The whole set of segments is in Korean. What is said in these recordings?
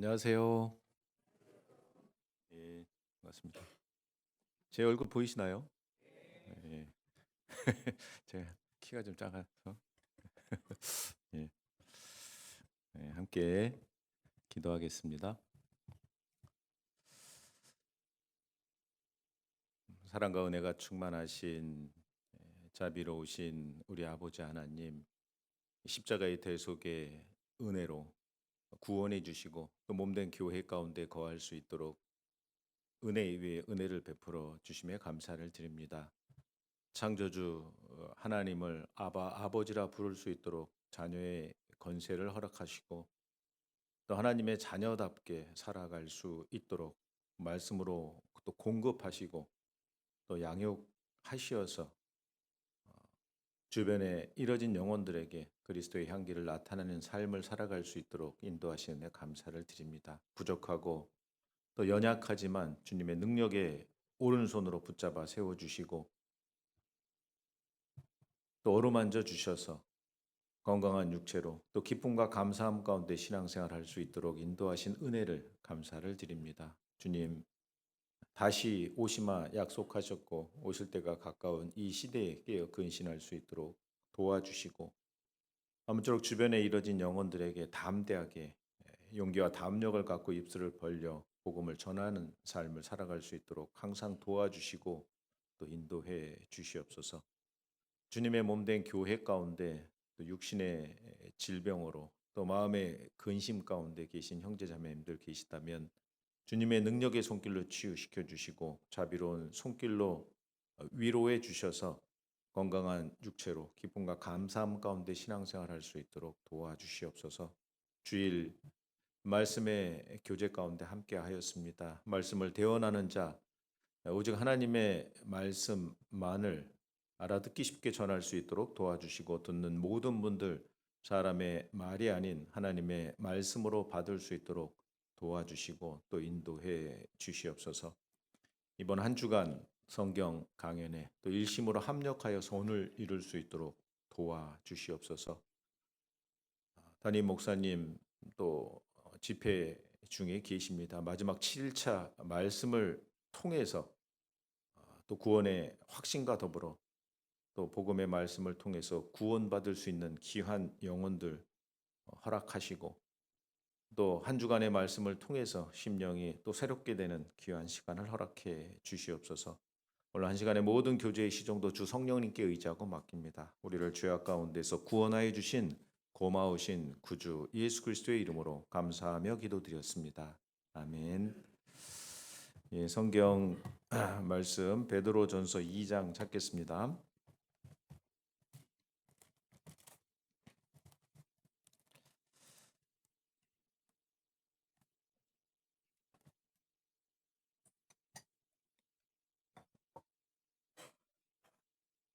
안녕하세요. 예, 반갑습니다. 제 얼굴 보이시나요? 예. 제가 키가 좀 작아서 예, 함께 기도하겠습니다. 사랑과 은혜가 충만하신 자비로우신 우리 아버지 하나님, 십자가의 대속의 은혜로 구원해 주시고 또 몸된 교회 가운데 거할 수 있도록 은혜 위에 은혜를 베풀어 주심에 감사를 드립니다. 창조주 하나님을 아버지라 부를 수 있도록 자녀의 건세를 허락하시고 또 하나님의 자녀답게 살아갈 수 있도록 말씀으로 또 공급하시고 또 양육하시어서 주변에 이뤄진 영혼들에게 그리스도의 향기를 나타내는 삶을 살아갈 수 있도록 인도하시는 데 감사를 드립니다. 부족하고 또 연약하지만 주님의 능력에 오른손으로 붙잡아 세워주시고 또 어루만져 주셔서 건강한 육체로 또 기쁨과 감사함 가운데 신앙생활 할 수 있도록 인도하신 은혜를 감사를 드립니다. 주님, 다시 오시마 약속하셨고 오실 때가 가까운 이 시대에 깨어 근신할 수 있도록 도와주시고 아무쪼록 주변에 이뤄진 영혼들에게 담대하게 용기와 담력을 갖고 입술을 벌려 복음을 전하는 삶을 살아갈 수 있도록 항상 도와주시고 또 인도해 주시옵소서. 주님의 몸된 교회 가운데 또 육신의 질병으로 또 마음의 근심 가운데 계신 형제자매님들 계시다면 주님의 능력의 손길로 치유시켜 주시고 자비로운 손길로 위로해 주셔서 건강한 육체로 기쁨과 감사함 가운데 신앙생활 할 수 있도록 도와주시옵소서. 주일 말씀의 교제 가운데 함께 하였습니다. 말씀을 대언하는 자 오직 하나님의 말씀만을 알아듣기 쉽게 전할 수 있도록 도와주시고 듣는 모든 분들 사람의 말이 아닌 하나님의 말씀으로 받을 수 있도록 도와주시고 또 인도해 주시옵소서. 이번 한 주간 성경 강연에 또 일심으로 합력하여서 오늘 이룰 수 있도록 도와주시옵소서. 담임 목사님 또 집회 중에 계십니다. 마지막 7차 말씀을 통해서 또 구원의 확신과 더불어 또 복음의 말씀을 통해서 구원받을 수 있는 귀한 영혼들 허락하시고 또 한 주간의 말씀을 통해서 심령이 또 새롭게 되는 귀한 시간을 허락해 주시옵소서. 오늘 한 시간의 모든 교제의 시종도 주 성령님께 의지하고 맡깁니다. 우리를 죄악 가운데서 구원하여 주신 고마우신 구주 예수 그리스도의 이름으로 감사하며 기도드렸습니다. 아멘. 예, 성경 말씀 베드로전서 2장 찾겠습니다.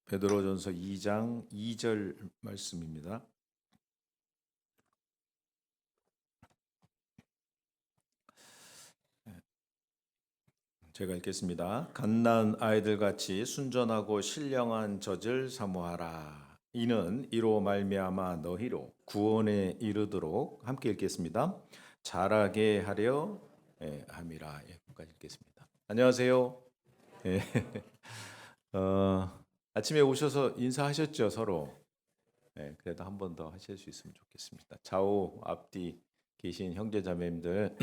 베드로전서 2장 2절 말씀입니다. 제가 읽겠습니다. 갓난 아이들 같이 순전하고 신령한 젖을 사모하라. 이는 이로 말미암아 너희로 구원에 이르도록 함께 읽겠습니다. 자라게 하려 함이라. 여기까지 읽겠습니다. 안녕하세요. 예. 아침에 오셔서 인사하셨죠 서로. 그래도 한 번 더 하실 수 있으면 좋겠습니다. 좌우 앞뒤 계신 형제자매님들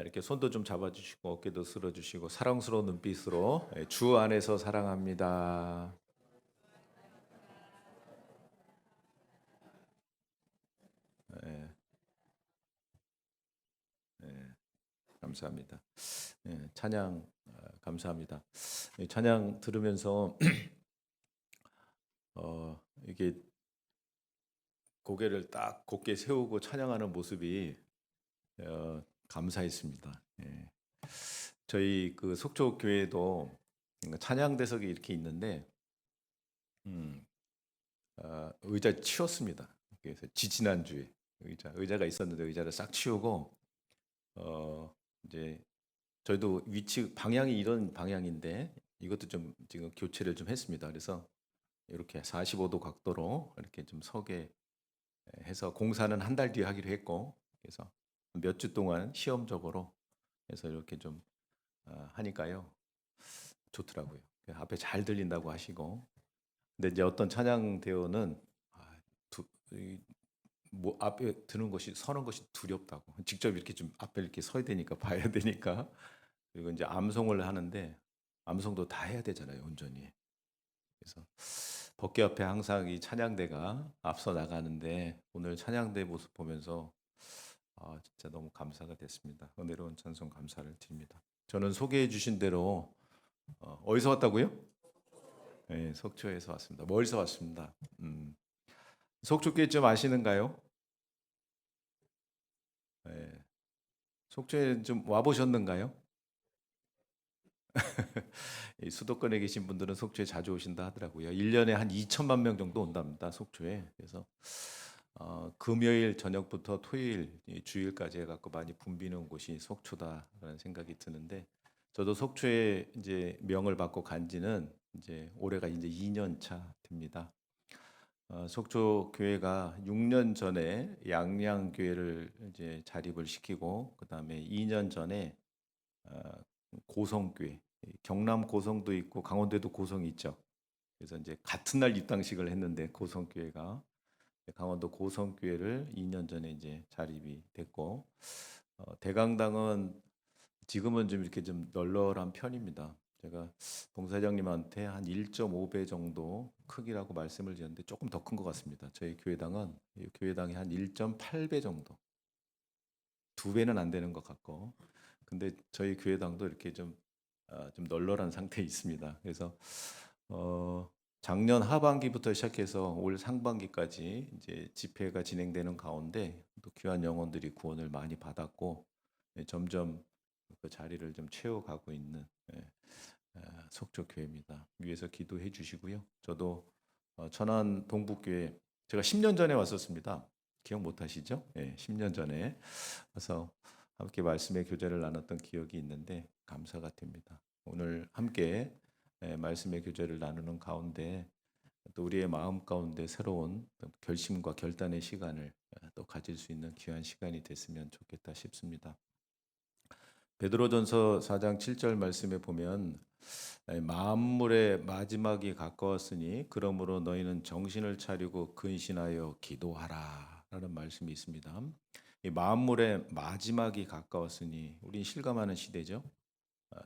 이렇게 손도 좀 잡아주시고 어깨도 쓸어주시고 사랑스러운 눈빛으로 주 안에서 사랑합니다. 예, 예, 감사합니다. 예, 찬양 감사합니다. 찬양 들으면서 이게 고개를 딱 곧게 세우고 찬양하는 모습이 감사했습니다. 예. 저희 그 속초 교회도 찬양 대석이 이렇게 있는데 음, 의자 치웠습니다. 그래서 지지난주에 의자가 있었는데 의자를 싹 치우고 이제 저희도 위치 방향이 이런 방향인데 이것도 좀 지금 교체를 좀 했습니다. 그래서 이렇게 45도 각도로 이렇게 좀 서게 해서 공사는 한 달 뒤에 하기로 했고 그래서 몇 주 동안 시험적으로 해서 이렇게 좀 하니까요. 좋더라고요. 앞에 잘 들린다고 하시고. 근데 이제 어떤 찬양 대원은 아, 뭐 앞에 드는 것이 서는 것이 두렵다고. 직접 이렇게 좀 앞에 이렇게 서야 되니까 봐야 되니까. 그리고 이제 암송을 하는데 암송도 다 해야 되잖아요, 온전히. 그래서 법계 앞에 항상 이 찬양대가 앞서 나가는데 오늘 찬양대 모습 보면서 진짜 너무 감사가 됐습니다. 은혜로운 찬송 감사를 드립니다. 저는 소개해 주신 대로 어디서 왔다고요? 네, 속초에서 왔습니다. 멀리서 왔습니다. 속초께 좀 아시는가요? 네, 속초에 좀 와보셨는가요? 이 수도권에 계신 분들은 속초에 자주 오신다 하더라고요. 1년에 한 2천만 명 정도 온답니다. 속초에. 그래서 금요일 저녁부터 토요일 이 주일까지 해갖고 많이 붐비는 곳이 속초다라는 생각이 드는데 저도 속초에 이제 명을 받고 간지는 이제 올해가 이제 2년 차 됩니다. 속초 교회가 6년 전에 양양 교회를 이제 자립을 시키고 그 다음에 2년 전에 어, 고성교회, 경남 고성도 있고 강원도에도 고성이 있죠. 그래서 이제 같은 날 입당식을 했는데 고성교회가 강원도 고성교회를 2년 전에 이제 자립이 됐고 대강당은 지금은 좀 이렇게 좀 널널한 편입니다. 제가 봉사장님한테 한 1.5배 정도 크기라고 말씀을 드렸는데 조금 더 큰 것 같습니다. 저희 교회당은 교회당이 한 1.8배 정도, 2배는 안 되는 것 같고, 근데 저희 교회당도 이렇게 좀 널널한 상태에 있습니다. 그래서 어, 작년 하반기부터 시작해서 올 상반기까지 이제 집회가 진행되는 가운데 또 귀한 영혼들이 구원을 많이 받았고 점점 그 자리를 좀 채워가고 있는 속초 교회입니다. 위에서 기도해 주시고요. 저도 천안 동북교회 제가 10년 전에 왔었습니다. 기억 못 하시죠? 예, 10년 전에 와서 함께 말씀의 교제를 나눴던 기억이 있는데 감사가 됩니다. 오늘 함께 말씀의 교제를 나누는 가운데 또 우리의 마음 가운데 새로운 결심과 결단의 시간을 또 가질 수 있는 귀한 시간이 됐으면 좋겠다 싶습니다. 베드로전서 4장 7절 말씀에 보면 만물의 마지막이 가까웠으니 그러므로 너희는 정신을 차리고 근신하여 기도하라라는 말씀이 있습니다. 이 만물의 마지막이 가까웠으니 우린 실감하는 시대죠.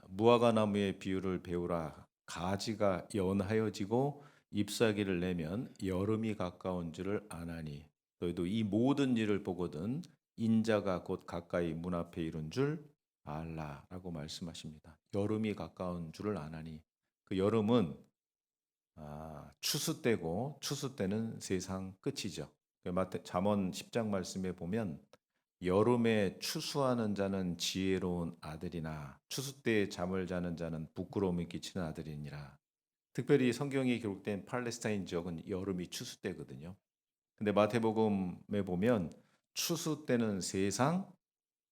무화과 나무의 비유를 배우라. 가지가 연하여지고 잎사귀를 내면 여름이 가까운 줄을 아나니 너희도 이 모든 일을 보거든 인자가 곧 가까이 문 앞에 이른 줄 알라라고 말씀하십니다. 여름이 가까운 줄을 아나니 그 여름은 추수 때고 추수 때는 세상 끝이죠. 잠언 10장 말씀에 보면 여름에 추수하는 자는 지혜로운 아들이나 추수 때에 잠을 자는 자는 부끄러움을 끼치는 아들이니라. 특별히 성경이 기록된 팔레스타인 지역은 여름이 추수 때거든요. 근데 마태복음에 보면 추수 때는 세상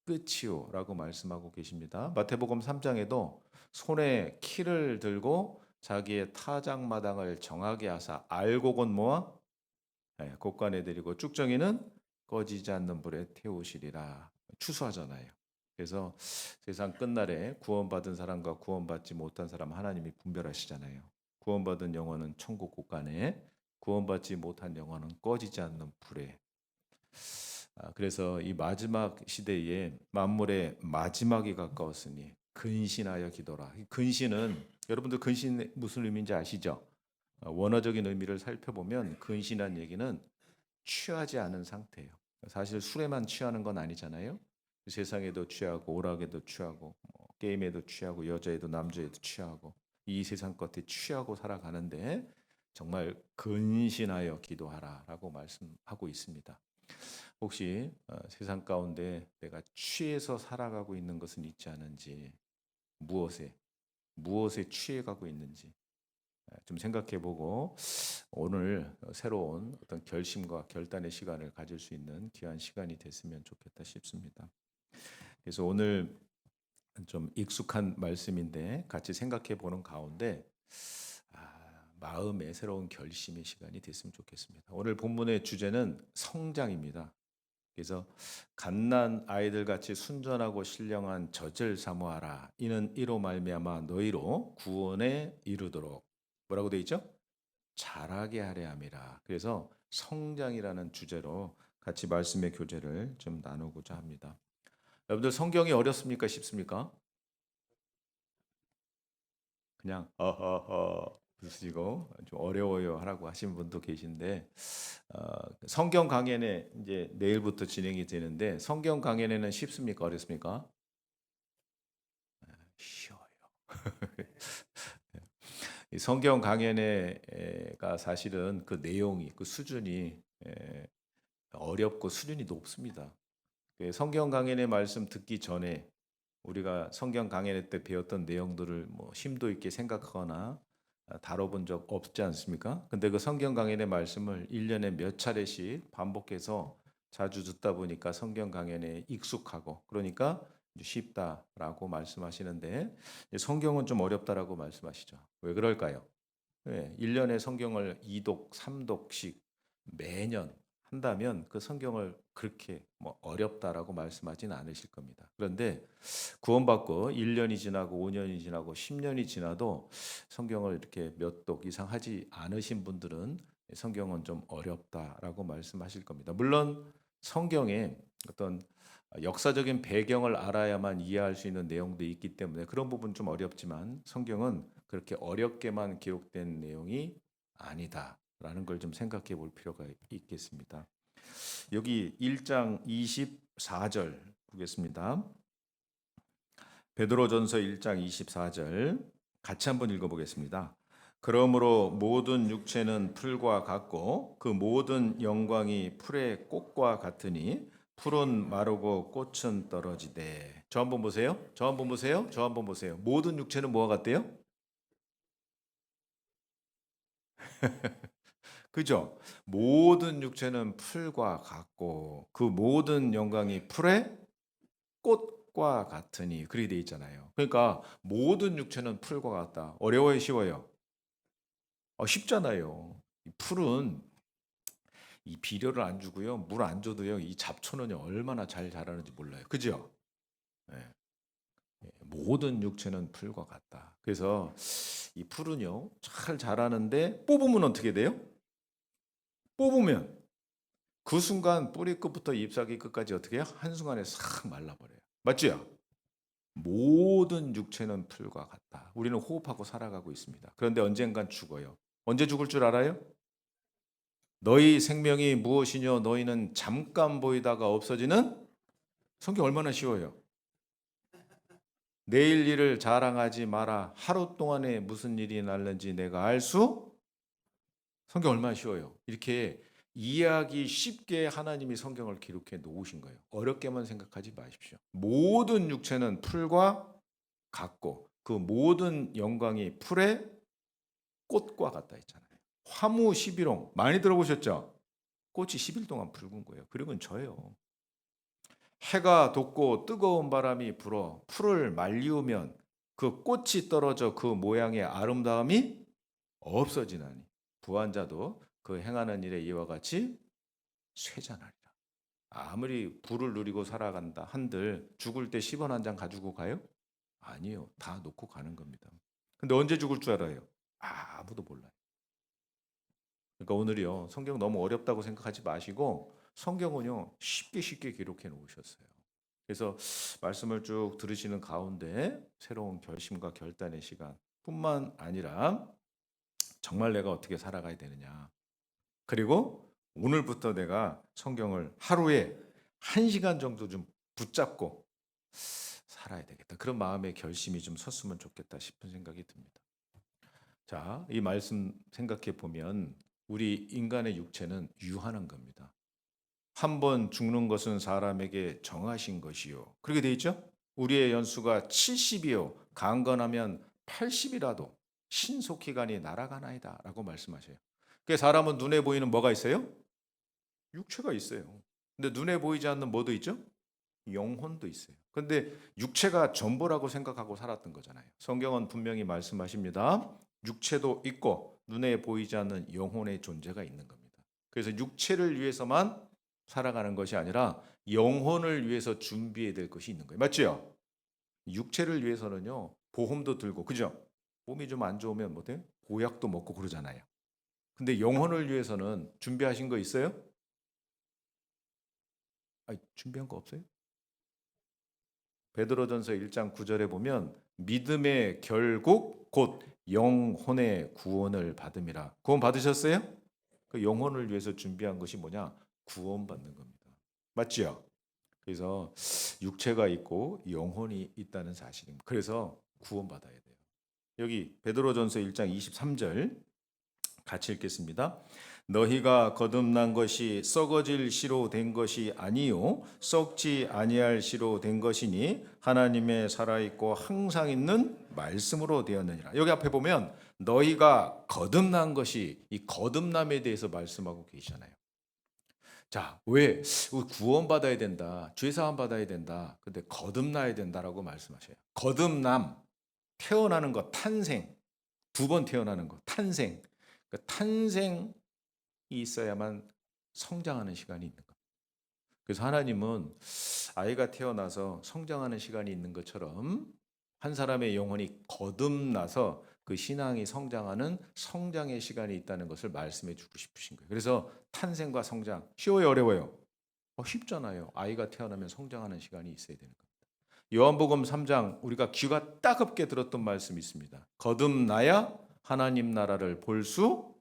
끝이요라고 말씀하고 계십니다. 마태복음 3장에도 손에 키를 들고 자기의 타작마당을 정하게 하사 알곡은 모아 곡간에 들이고 쭉정이는 꺼지지 않는 불에 태우시리라. 추수하잖아요. 그래서 세상 끝날에 구원받은 사람과 구원받지 못한 사람 하나님이 분별하시잖아요. 구원받은 영혼은 천국 곳간에, 구원받지 못한 영혼은 꺼지지 않는 불에. 그래서 이 마지막 시대에 만물의 마지막이 가까웠으니 근신하여 기도라. 이 근신은 여러분들 근신 무슨 의미인지 아시죠? 원어적인 의미를 살펴보면 근신한 얘기는 취하지 않은 상태예요. 사실 술에만 취하는 건 아니잖아요. 세상에도 취하고 오락에도 취하고 게임에도 취하고 여자에도 남자에도 취하고 이 세상 것에 취하고 살아가는데 정말 근신하여 기도하라라고 말씀하고 있습니다. 혹시 세상 가운데 내가 취해서 살아가고 있는 것은 있지 않은지 무엇에 취해가고 있는지 좀 생각해보고 오늘 새로운 어떤 결심과 결단의 시간을 가질 수 있는 귀한 시간이 됐으면 좋겠다 싶습니다. 그래서 오늘 좀 익숙한 말씀인데 같이 생각해 보는 가운데 마음의 새로운 결심의 시간이 됐으면 좋겠습니다. 오늘 본문의 주제는 성장입니다. 그래서 갓난 아이들 같이 순전하고 신령한 젖을 사모하라. 이는 이로 말미암아 너희로 구원에 이르도록 뭐라고 돼 있죠? 자라게 하려 함이라. 그래서 성장이라는 주제로 같이 말씀의 교제를 좀 나누고자 합니다. 여러분들 성경이 어렵습니까? 쉽습니까? 그냥 어허허 웃으시고 좀 어려워요 하라고 하신 분도 계신데 성경 강연에 이제 내일부터 진행이 되는데 성경 강연에는 쉽습니까? 어렵습니까? 쉬워요. 이 성경 강연회가 사실은 그 내용이 그 수준이 어렵고 수준이 높습니다. 성경 강연의 말씀 듣기 전에 우리가 성경 강연회 때 배웠던 내용들을 뭐 심도 있게 생각하거나 다뤄본 적 없지 않습니까? 근데 그 성경 강연의 말씀을 1년에 몇 차례씩 반복해서 자주 듣다 보니까 성경 강연에 익숙하고 그러니까 쉽다라고 말씀하시는데 성경은 좀 어렵다라고 말씀하시죠. 왜 그럴까요? 1년에 성경을 2독, 3독씩 매년 한다면 그 성경을 그렇게 뭐 어렵다라고 말씀하지는 않으실 겁니다. 그런데 구원받고 1년이 지나고 5년이 지나고 10년이 지나도 성경을 이렇게 몇 독 이상 하지 않으신 분들은 성경은 좀 어렵다라고 말씀하실 겁니다. 물론 성경에 어떤 역사적인 배경을 알아야만 이해할 수 있는 내용도 있기 때문에 그런 부분 좀 어렵지만 성경은 그렇게 어렵게만 기록된 내용이 아니다라는 걸 좀 생각해 볼 필요가 있겠습니다. 여기 1장 24절 보겠습니다. 베드로전서 1장 24절 같이 한번 읽어보겠습니다. 그러므로 모든 육체는 풀과 같고 그 모든 영광이 풀의 꽃과 같으니 풀은 마르고 꽃은 떨어지되. 저 한번 보세요. 저 한번 보세요. 저 한번 보세요. 모든 육체는 뭐와 같대요? 그죠? 모든 육체는 풀과 같고 그 모든 영광이 풀의 꽃과 같으니 그리 돼 있잖아요. 그러니까 모든 육체는 풀과 같다. 어려워요, 쉬워요? 쉽잖아요. 이 풀은 이 비료를 안 주고요, 물 안 줘도요, 이 잡초는 얼마나 잘 자라는지 몰라요. 그죠? 예, 모든 육체는 풀과 같다. 그래서 이 풀은요, 잘 자라는데 뽑으면 어떻게 돼요? 뽑으면 그 순간 뿌리 끝부터 잎사귀 끝까지 어떻게 해요? 한순간에 싹 말라버려요. 맞죠? 모든 육체는 풀과 같다. 우리는 호흡하고 살아가고 있습니다. 그런데 언젠간 죽어요. 언제 죽을 줄 알아요? 너희 생명이 무엇이뇨? 너희는 잠깐 보이다가 없어지는. 성경 얼마나 쉬워요. 내일 일을 자랑하지 마라. 하루 동안에 무슨 일이 날는지 내가 알 수. 성경 얼마나 쉬워요. 이렇게 이해하기 쉽게 하나님이 성경을 기록해 놓으신 거예요. 어렵게만 생각하지 마십시오. 모든 육체는 풀과 같고 그 모든 영광이 풀의 꽃과 같다 했잖아요. 화무 11홍 많이 들어보셨죠? 꽃이 10일 동안 붉은 거예요. 그리고 저예요. 해가 돋고 뜨거운 바람이 불어 풀을 말리우면 그 꽃이 떨어져 그 모양의 아름다움이 없어지나니 부한 자도 그 행하는 일에 이와 같이 쇠잔하리라. 아무리 부를 누리고 살아간다 한들 죽을 때 10원 한 장 가지고 가요? 아니요. 다 놓고 가는 겁니다. 근데 언제 죽을 줄 알아요? 아무도 몰라요. 그러니까 오늘이요. 성경 너무 어렵다고 생각하지 마시고 성경은요. 쉽게 쉽게 기록해 놓으셨어요. 그래서 말씀을 쭉 들으시는 가운데 새로운 결심과 결단의 시간 뿐만 아니라 정말 내가 어떻게 살아가야 되느냐. 그리고 오늘부터 내가 성경을 하루에 1시간 정도 좀 붙잡고 살아야 되겠다. 그런 마음의 결심이 좀 섰으면 좋겠다 싶은 생각이 듭니다. 자, 이 말씀 생각해 보면 우리 인간의 육체는 유한한 겁니다. 한 번 죽는 것은 사람에게 정하신 것이요. 그렇게 돼 있죠? 우리의 연수가 70이요. 강건하면 80이라도 신속히 가니 날아가나이다라고 말씀하셔요. 그 사람은 눈에 보이는 뭐가 있어요? 육체가 있어요. 근데 눈에 보이지 않는 뭐도 있죠? 영혼도 있어요. 근데 육체가 전부라고 생각하고 살았던 거잖아요. 성경은 분명히 말씀하십니다. 육체도 있고 눈에 보이지 않는 영혼의 존재가 있는 겁니다. 그래서 육체를 위해서만 살아가는 것이 아니라 영혼을 위해서 준비해야 될 것이 있는 거예요. 맞죠? 육체를 위해서는요. 보험도 들고 그죠? 몸이 좀 안 좋으면 뭐 돼? 보약도 먹고 그러잖아요. 근데 영혼을 위해서는 준비하신 거 있어요? 아니, 준비한 거 없어요? 베드로전서 1장 9절에 보면 믿음의 결국 곧 영혼의 구원을 받음이라. 구원 받으셨어요? 그 영혼을 위해서 준비한 것이 뭐냐? 구원받는 겁니다. 맞죠? 그래서 육체가 있고 영혼이 있다는 사실입니다. 그래서 구원받아야 돼요. 여기 베드로전서 1장 23절 같이 읽겠습니다. 너희가 거듭난 것이 썩어질 씨로 된 것이 아니요 썩지 아니할 씨로 된 것이니 하나님의 살아있고 항상 있는 말씀으로 되었느니라. 여기 앞에 보면 너희가 거듭난 것이 이 거듭남에 대해서 말씀하고 계시잖아요. 자, 왜 구원받아야 된다. 죄사함 받아야 된다. 근데 거듭나야 된다라고 말씀하셔요. 거듭남, 태어나는 것, 탄생. 두 번 태어나는 것, 탄생. 그러니까 탄생이 있어야만 성장하는 시간이 있는 거예요. 그래서 하나님은 아이가 태어나서 성장하는 시간이 있는 것처럼 한 사람의 영혼이 거듭나서 그 신앙이 성장하는 성장의 시간이 있다는 것을 말씀해 주고 싶으신 거예요. 그래서 탄생과 성장 쉬워요, 어려워요? 쉽잖아요. 아이가 태어나면 성장하는 시간이 있어야 되는 겁니다. 요한복음 3장 우리가 귀가 따갑게 들었던 말씀이 있습니다. 거듭나야 하나님 나라를 볼 수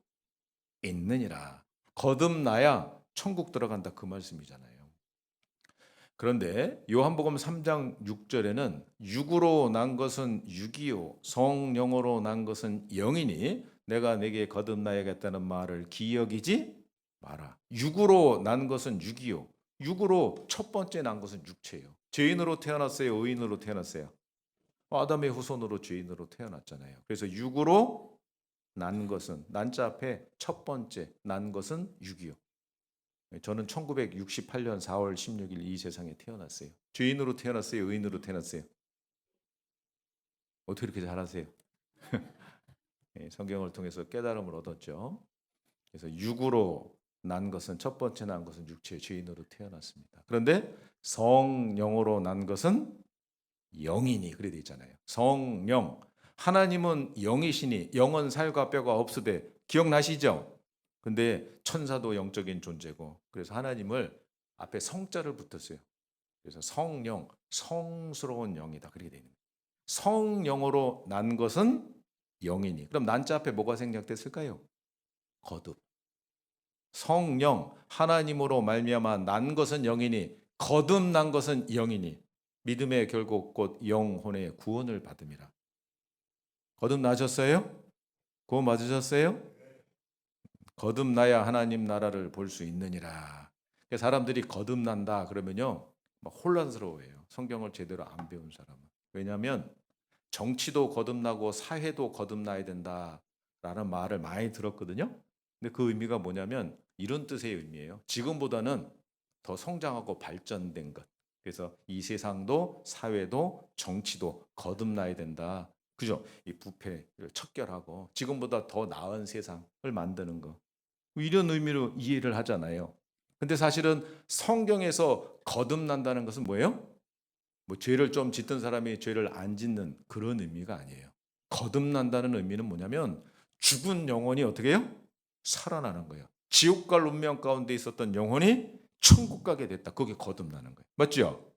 있느니라. 거듭나야 천국 들어간다 그 말씀이잖아요. 그런데 요한복음 3장 6절에는 육으로 난 것은 육이요 성령으로 난 것은 영이니 내가 내게 거듭나야겠다는 말을 기억이지 마라. 육으로 난 것은 육이요. 육으로 첫 번째 난 것은 육체예요. 죄인으로 태어났어요, 의인으로 태어났어요? 아담의 후손으로 죄인으로 태어났잖아요. 그래서 육으로 난 것은 난자 앞에 첫 번째 난 것은 육이요. 저는 1968년 4월 16일 이 세상에 태어났어요. 죄인으로 태어났어요, 의인으로 태어났어요? 어떻게 이렇게 잘하세요? 성경을 통해서 깨달음을 얻었죠. 그래서 육으로 난 것은 첫 번째 난 것은 육체의 죄인으로 태어났습니다. 그런데 성령으로 난 것은 영이니 그래 돼 있잖아요. 성령. 하나님은 영이시니 영은 살과 뼈가 없으되 기억나시죠? 근데 천사도 영적인 존재고 그래서 하나님을 앞에 성자를 붙였어요. 그래서 성령, 성스러운 영이다 그렇게 돼 있는 거예요. 성령으로 난 것은 영이니. 그럼 난자 앞에 뭐가 생략됐을까요? 거듭. 성령 하나님으로 말미암아 난 것은 영이니 거듭난 것은 영이니 믿음의 결국 곧 영혼의 구원을 받음이라. 거듭나셨어요? 구원 받으셨어요? 거듭나야 하나님 나라를 볼 수 있느니라. 사람들이 거듭난다 그러면요 막 혼란스러워해요. 성경을 제대로 안 배운 사람은. 왜냐하면 정치도 거듭나고 사회도 거듭나야 된다라는 말을 많이 들었거든요. 근데 그 의미가 뭐냐면 이런 뜻의 의미예요. 지금보다는 더 성장하고 발전된 것. 그래서 이 세상도 사회도 정치도 거듭나야 된다. 그죠? 이 부패를 척결하고 지금보다 더 나은 세상을 만드는 거. 이런 의미로 이해를 하잖아요. 근데 사실은 성경에서 거듭난다는 것은 뭐예요? 뭐 죄를 좀 짓던 사람이 죄를 안 짓는 그런 의미가 아니에요. 거듭난다는 의미는 뭐냐면 죽은 영혼이 어떻게 해요? 살아나는 거예요. 지옥 갈 운명 가운데 있었던 영혼이 천국 가게 됐다. 그게 거듭나는 거예요. 맞죠?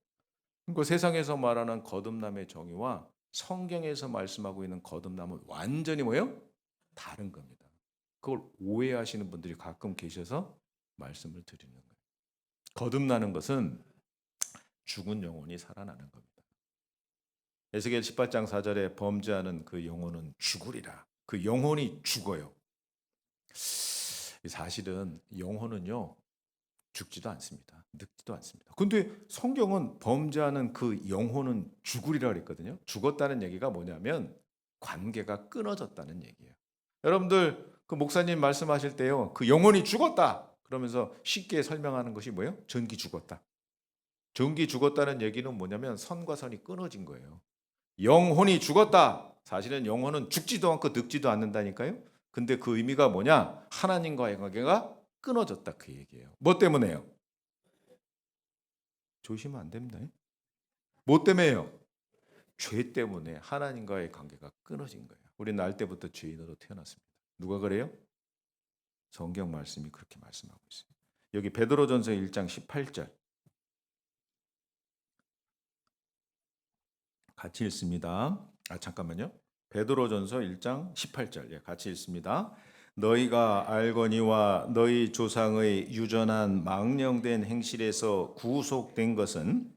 그러니까 세상에서 말하는 거듭남의 정의와 성경에서 말씀하고 있는 거듭남은 완전히 뭐예요? 다른 겁니다. 그걸 오해하시는 분들이 가끔 계셔서 말씀을 드리는 거예요. 거듭나는 것은 죽은 영혼이 살아나는 겁니다. 에스겔 18장 4절에 범죄하는 그 영혼은 죽으리라. 그 영혼이 죽어요. 사실은 영혼은요 죽지도 않습니다. 늙지도 않습니다. 근데 성경은 범죄하는 그 영혼은 죽으리라 그랬거든요. 죽었다는 얘기가 뭐냐면 관계가 끊어졌다는 얘기예요. 여러분들 그 목사님 말씀하실 때요. 그 영혼이 죽었다. 그러면서 쉽게 설명하는 것이 뭐예요? 전기 죽었다. 전기 죽었다는 얘기는 뭐냐면 선과 선이 끊어진 거예요. 영혼이 죽었다. 사실은 영혼은 죽지도 않고 늙지도 않는다니까요. 근데 그 의미가 뭐냐? 하나님과의 관계가 끊어졌다 그 얘기예요. 뭐 때문에요? 조심하면 안 됩니다. 뭐 때문에요? 죄 때문에 하나님과의 관계가 끊어진 거예요. 우리는 날 때부터 죄인으로 태어났습니다. 누가 그래요? 성경 말씀이 그렇게 말씀하고 있어요. 여기 베드로전서 1장 18절 같이 읽습니다. 잠깐만요. 베드로전서 1장 18절 같이 읽습니다. 너희가 알거니와 너희 조상의 유전한 망령된 행실에서 구속된 것은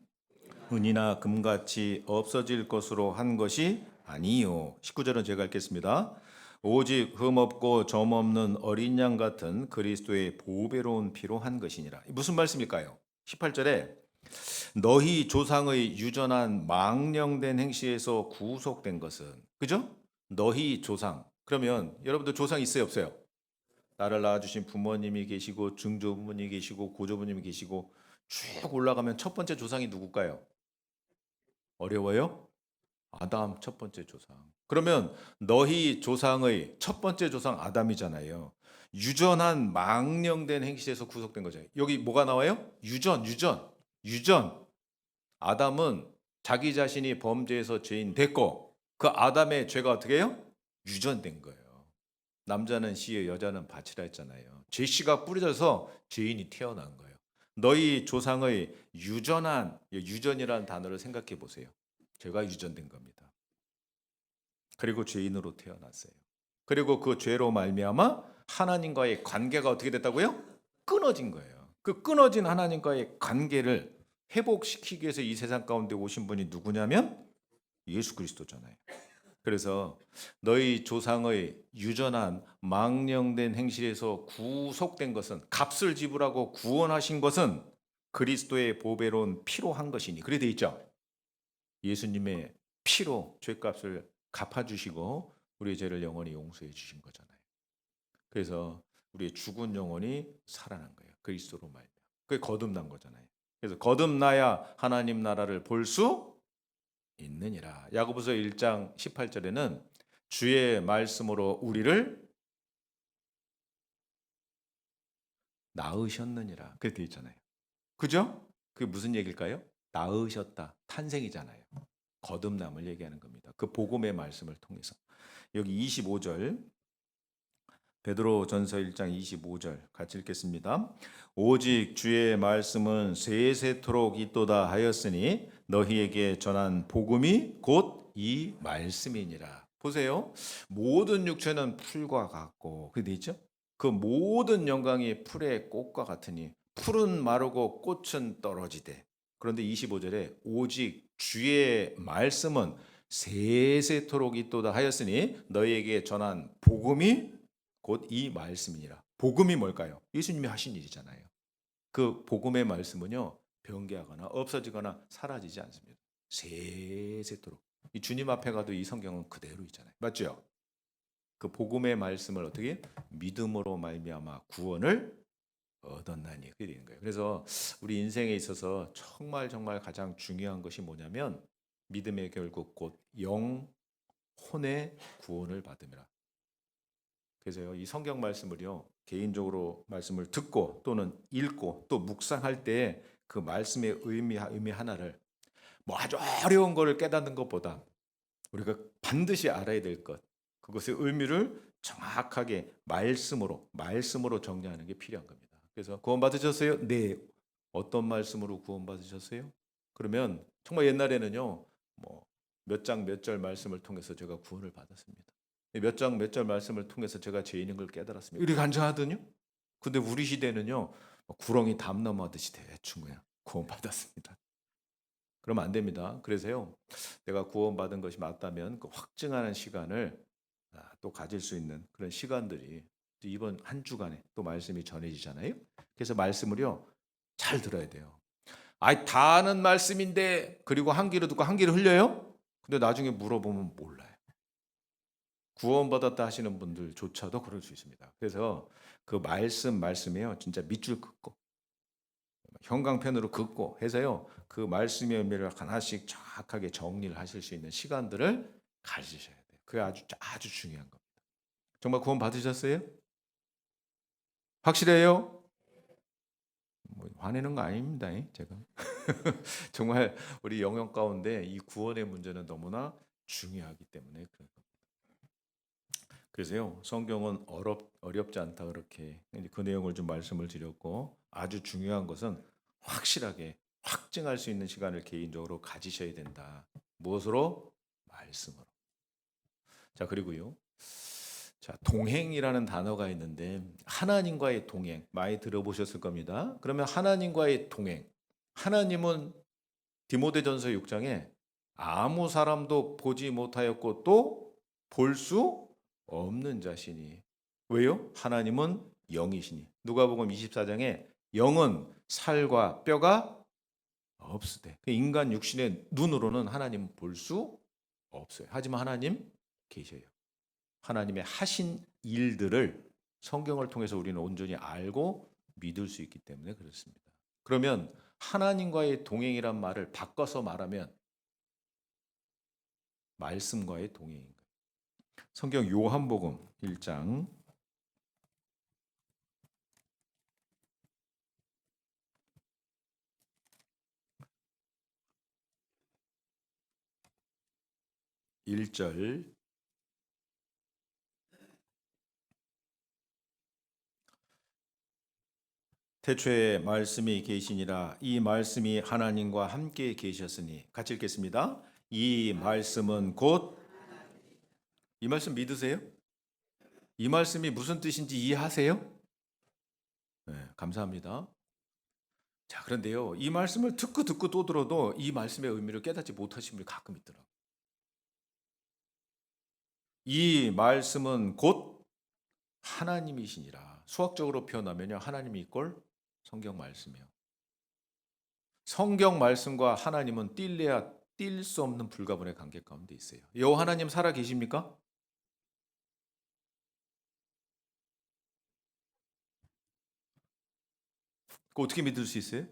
은이나 금같이 없어질 것으로 한 것이 아니요. 19절은 제가 읽겠습니다. 오직 흠없고 점없는 어린 양 같은 그리스도의 보배로운 피로 한 것이니라. 무슨 말씀일까요? 18절에 너희 조상의 유전한 망령된 행실에서 구속된 것은, 그죠? 너희 조상. 그러면 여러분들 조상 있어요, 없어요? 나를 낳아주신 부모님이 계시고 증조부모님이 계시고 고조부모님이 계시고 쭉 올라가면 첫 번째 조상이 누굴까요? 어려워요? 아담 첫 번째 조상. 그러면 너희 조상의 첫 번째 조상 아담이잖아요. 유전한 망령된 행실에서 구속된 거죠. 여기 뭐가 나와요? 유전. 아담은 자기 자신이 범죄해서 죄인 됐고 그 아담의 죄가 어떻게 해요? 유전된 거예요. 남자는 씨에 여자는 밭이라 했잖아요. 죄씨가 뿌려져서 죄인이 태어난 거예요. 너희 조상의 유전이라는 단어를 생각해 보세요. 죄가 유전된 겁니다. 그리고 죄인으로 태어났어요. 그리고 그 죄로 말미암아 하나님과의 관계가 어떻게 됐다고요? 끊어진 거예요. 그 끊어진 하나님과의 관계를 회복시키기 위해서 이 세상 가운데 오신 분이 누구냐면 예수 그리스도잖아요. 그래서 너희 조상의 유전한 망령된 행실에서 구속된 것은, 값을 지불하고 구원하신 것은 그리스도의 보배로운 피로 한 것이니, 그래 돼 있죠. 예수님의 피로 죄값을 갚아주시고 우리의 죄를 영원히 용서해 주신 거잖아요. 그래서 우리의 죽은 영혼이 살아난 거예요. 그리스도로 말이야. 그게 거듭난 거잖아요. 그래서 거듭나야 하나님 나라를 볼 수 있느니라. 야고보서 1장 18절에는 주의 말씀으로 우리를 낳으셨느니라. 그렇게 돼 있잖아요. 그죠? 그게 무슨 얘기일까요? 낳으셨다. 탄생이잖아요. 거듭남을 얘기하는 겁니다. 그 복음의 말씀을 통해서. 여기 25절 베드로전서 1장 25절 같이 읽겠습니다. 오직 주의 말씀은 세세토록 있도다 하였으니 너희에게 전한 복음이 곧 이 말씀이니라. 보세요. 모든 육체는 풀과 같고 그게 돼 있죠? 그 모든 영광이 풀의 꽃과 같으니 풀은 마르고 꽃은 떨어지되. 그런데 25절에 오직 주의 말씀은 세세토록 있도다 하였으니 너희에게 전한 복음이 곧 이 말씀이니라. 복음이 뭘까요? 예수님이 하신 일이잖아요. 그 복음의 말씀은요, 변개하거나 없어지거나 사라지지 않습니다. 세세토록. 이 주님 앞에 가도 이 성경은 그대로 있잖아요. 맞죠? 그 복음의 말씀을 어떻게 믿음으로 말미암아 구원을 얻었나니 그게 되는 거예요. 그래서 우리 인생에 있어서 정말 가장 중요한 것이 뭐냐면 믿음의 결국 곧 영혼의 구원을 받음이라. 그래서요, 이 성경 말씀을요, 개인적으로 말씀을 듣고 또는 읽고 또 묵상할 때 그 말씀의 의미 하나를 뭐 아주 어려운 거를 깨닫는 것보다 우리가 반드시 알아야 될 것, 그것의 의미를 정확하게 말씀으로 정리하는 게 필요한 겁니다. 그래서 구원 받으셨어요? 네. 어떤 말씀으로 구원 받으셨어요? 그러면 정말 옛날에는요, 뭐 몇 장 몇 절 말씀을 통해서 제가 구원을 받았습니다. 몇 장 몇 절 말씀을 통해서 제가 죄인인 걸 깨달았습니다. 이렇게 간증하더니요. 근데 우리 시대는요, 구렁이 담 넘어하듯이 대충 그냥 구원 받았습니다. 그러면 안 됩니다. 그래서요, 내가 구원받은 것이 맞다면 그 확증하는 시간을 또 가질 수 있는 그런 시간들이 이번 한 주간에 또 말씀이 전해지잖아요. 그래서 말씀을요, 잘 들어야 돼요. 다 아는 말씀인데, 그리고 한 귀로 듣고 한 귀로 흘려요? 근데 나중에 물어보면 몰라요. 구원받았다 하시는 분들조차도 그럴 수 있습니다. 그래서 그 말씀에요, 진짜 밑줄 긋고 형광펜으로 긋고 해서요, 그 말씀의 의미를 하나씩 정확하게 정리를 하실 수 있는 시간들을 가지셔야 돼요. 그게 아주 중요한 겁니다. 정말 구원 받으셨어요? 확실해요? 화내는 거 아닙니다. 제가 정말 우리 영역 가운데 이 구원의 문제는 너무나 중요하기 때문에 그런 겁니다. 그래서요, 성경은 어렵지 않다 그렇게 그 내용을 좀 말씀을 드렸고, 아주 중요한 것은 확실하게 확증할 수 있는 시간을 개인적으로 가지셔야 된다. 무엇으로? 말씀으로. 자, 그리고요. 자, 동행이라는 단어가 있는데 하나님과의 동행 많이 들어보셨을 겁니다. 그러면 하나님과의 동행. 하나님은 디모데전서 6장에 아무 사람도 보지 못하였고 또 볼 수 없는 자시니. 왜요? 하나님은 영이시니. 누가복음 24장에 영은 살과 뼈가 없으되. 인간 육신의 눈으로는 하나님 볼 수 없어요. 하지만 하나님 계셔요. 하나님의 하신 일들을 성경을 통해서 우리는 온전히 알고 믿을 수 있기 때문에 그렇습니다. 그러면 하나님과의 동행이란 말을 바꿔서 말하면 말씀과의 동행인 거예요. 성경 요한복음 1장 1절 태초에 말씀이 계시니라. 이 말씀이 하나님과 함께 계셨으니. 같이 읽겠습니다. 이 말씀은 곧, 이 말씀 믿으세요? 이 말씀이 무슨 뜻인지 이해하세요? 네, 감사합니다. 자, 그런데요, 이 말씀을 듣고 또 들어도 이 말씀의 의미를 깨닫지 못하신 분이 가끔 있더라고요. 이 말씀은 곧 하나님이시니라. 수학적으로 표현하면요, 하나님이 이꼴 성경 말씀이에요. 성경 말씀과 하나님은 뗄래야 뗄 수 없는 불가분의 관계 가운데 있어요. 여호와 하나님 살아 계십니까? 그거 어떻게 믿을 수 있어요?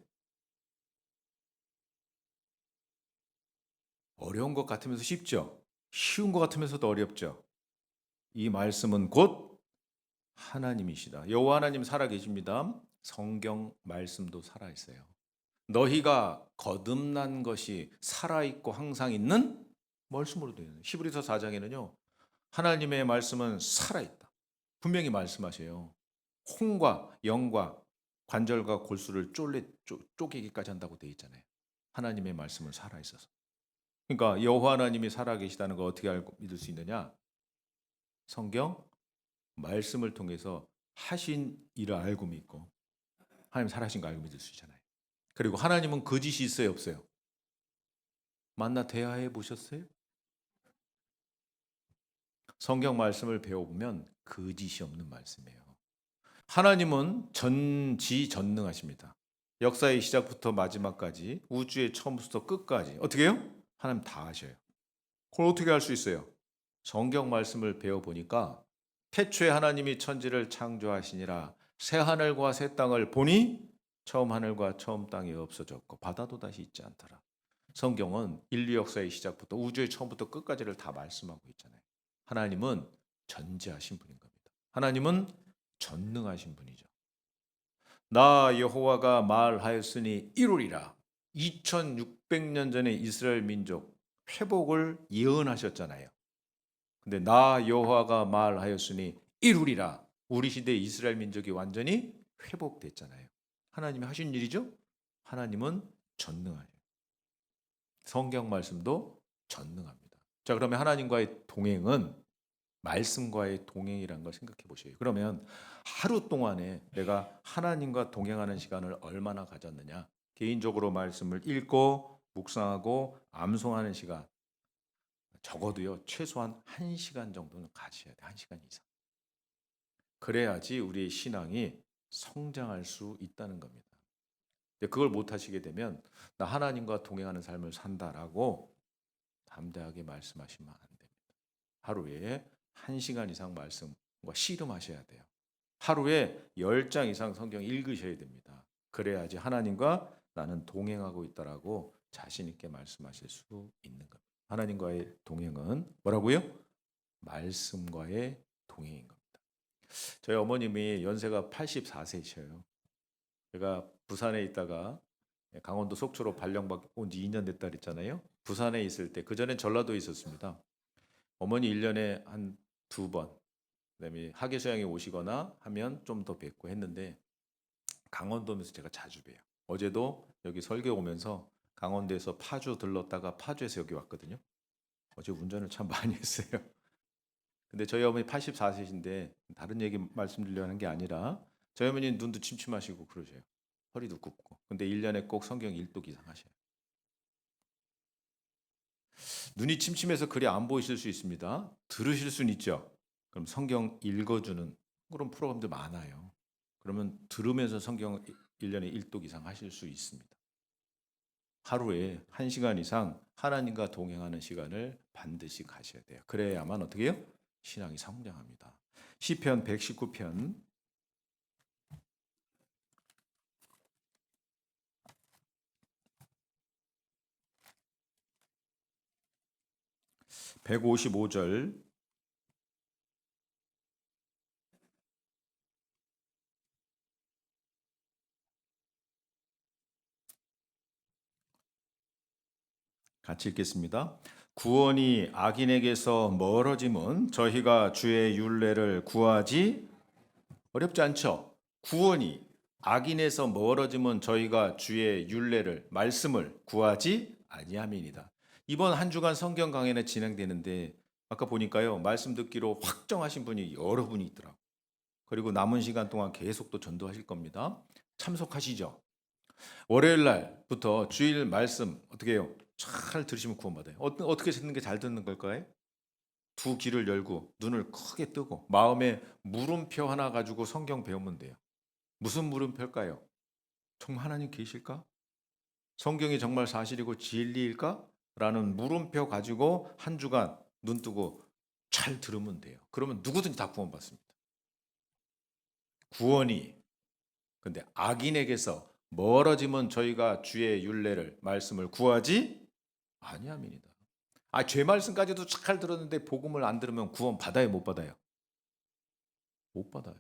어려운 것 같으면서 쉽죠? 쉬운 것 같으면서도 어렵죠? 이 말씀은 곧 하나님이시다. 여호와 하나님 살아 계십니다. 성경 말씀도 살아 있어요. 너희가 거듭난 것이 살아 있고 항상 있는 말씀으로 되어 있는. 히브리서 4장에는요. 하나님의 말씀은 살아 있다. 분명히 말씀하세요. 혼과 영과 관절과 골수를 쪼개기까지 한다고 되어 있잖아요. 하나님의 말씀은 살아 있어서. 그러니까 여호와 하나님이 살아 계시다는 걸 어떻게 알고 믿을 수 있느냐? 성경 말씀을 통해서 하신 일을 알고 믿고 하나님 살아신 거 알고 믿을 수 있잖아요. 그리고 하나님은 거짓이 있어요, 없어요? 만나 대화해 보셨어요? 성경 말씀을 배워보면 거짓이 없는 말씀이에요. 하나님은 전지전능하십니다. 역사의 시작부터 마지막까지 우주의 처음부터 끝까지 어떻게 해요? 하나님 다 하셔요. 그걸 어떻게 할 수 있어요? 성경 말씀을 배워보니까 태초에 하나님이 천지를 창조하시니라. 새 하늘과 새 땅을 보니 처음 하늘과 처음 땅이 없어졌고 바다도 다시 있지 않더라. 성경은 인류 역사의 시작부터 우주의 처음부터 끝까지를 다 말씀하고 있잖아요. 하나님은 전지하신 분인 겁니다. 하나님은 전능하신 분이죠. 나 여호와가 말하였으니 이루리라. 2600년 전에 이스라엘 민족 회복을 예언하셨잖아요. 근데 나 여호와가 말하였으니 이루리라. 우리 시대 이스라엘 민족이 완전히 회복됐잖아요. 하나님이 하신 일이죠. 하나님은 전능하죠. 성경 말씀도 전능합니다. 자, 그러면 하나님과의 동행은 말씀과의 동행이라는 걸 생각해 보셔요. 그러면 하루 동안에 내가 하나님과 동행하는 시간을 얼마나 가졌느냐? 개인적으로 말씀을 읽고 묵상하고 암송하는 시간 적어도요. 최소한 1시간 정도는 가져야 돼. 1시간 이상. 그래야지 우리의 신앙이 성장할 수 있다는 겁니다. 근데 그걸 못 하시게 되면 나 하나님과 동행하는 삶을 산다라고 담대하게 말씀하시면 안 됩니다. 하루에 1시간 이상 말씀과 씨름하셔야 돼요. 하루에 10장 이상 성경 읽으셔야 됩니다. 그래야지 하나님과 나는 동행하고 있다라고 자신 있게 말씀하실 수 있는 겁니다. 하나님과의 동행은 뭐라고요? 말씀과의 동행인 겁니다. 저희 어머님이 연세가 84세셔요. 제가 부산에 있다가 강원도 속초로 발령받고 온 지 2년 됐다 그랬잖아요. 부산에 있을 때 그전엔 전라도에 있었습니다. 어머니 1년에 한 2번, 그다음에 하계소양이 오시거나 하면 좀 더 뵙고 했는데 강원도면서 제가 자주 봬요. 어제도 여기 설교 오면서 강원도에서 파주 들렀다가 파주에서 여기 왔거든요. 어제 운전을 참 많이 했어요. 근데 저희 어머니 84세신데 다른 얘기 말씀드리려는 게 아니라 저희 어머니 눈도 침침하시고 그러세요. 허리도 굽고. 근데 1년에 꼭 성경 1독 이상 하셔요. 눈이 침침해서 글이 안 보이실 수 있습니다. 들으실 수는 있죠. 그럼 성경 읽어주는 그런 프로그램들 많아요. 그러면 들으면서 성경 1년에 1독 이상 하실 수 있습니다. 하루에 1시간 이상 하나님과 동행하는 시간을 반드시 가셔야 돼요. 그래야만 어떻게 해요? 신앙이 성장합니다. 시편 119편 155절 같이 읽겠습니다. 구원이 악인에게서 멀어짐은 저희가 주의 율례를 구하지 어렵지 않죠. 구원이 악인에서 멀어짐은 저희가 주의 율례를 말씀을 구하지 아니함이니이다. 이번 한 주간 성경 강해는 진행되는데 아까 보니까요. 말씀 듣기로 확정하신 분이 여러 분이 있더라고요. 그리고 남은 시간 동안 계속 또 전도하실 겁니다. 참석하시죠. 월요일 날부터 주일 말씀 어떻게 해요? 잘 들으시면 구원받아요. 어떻게 듣는 게 잘 듣는 걸까요? 두 귀를 열고 눈을 크게 뜨고 마음에 물음표 하나 가지고 성경 배우면 돼요. 무슨 물음표일까요? 정말 하나님 계실까? 성경이 정말 사실이고 진리일까? 라는 물음표 가지고 한 주간 눈 뜨고 잘 들으면 돼요. 그러면 누구든지 다 구원받습니다. 구원이 근데 악인에게서 멀어지면 저희가 주의 율례를 말씀을 구하지 아니함이니다. 죄 말씀까지도 잘 들었는데 복음을 안 들으면 구원 받아요, 못 받아요? 못 받아요.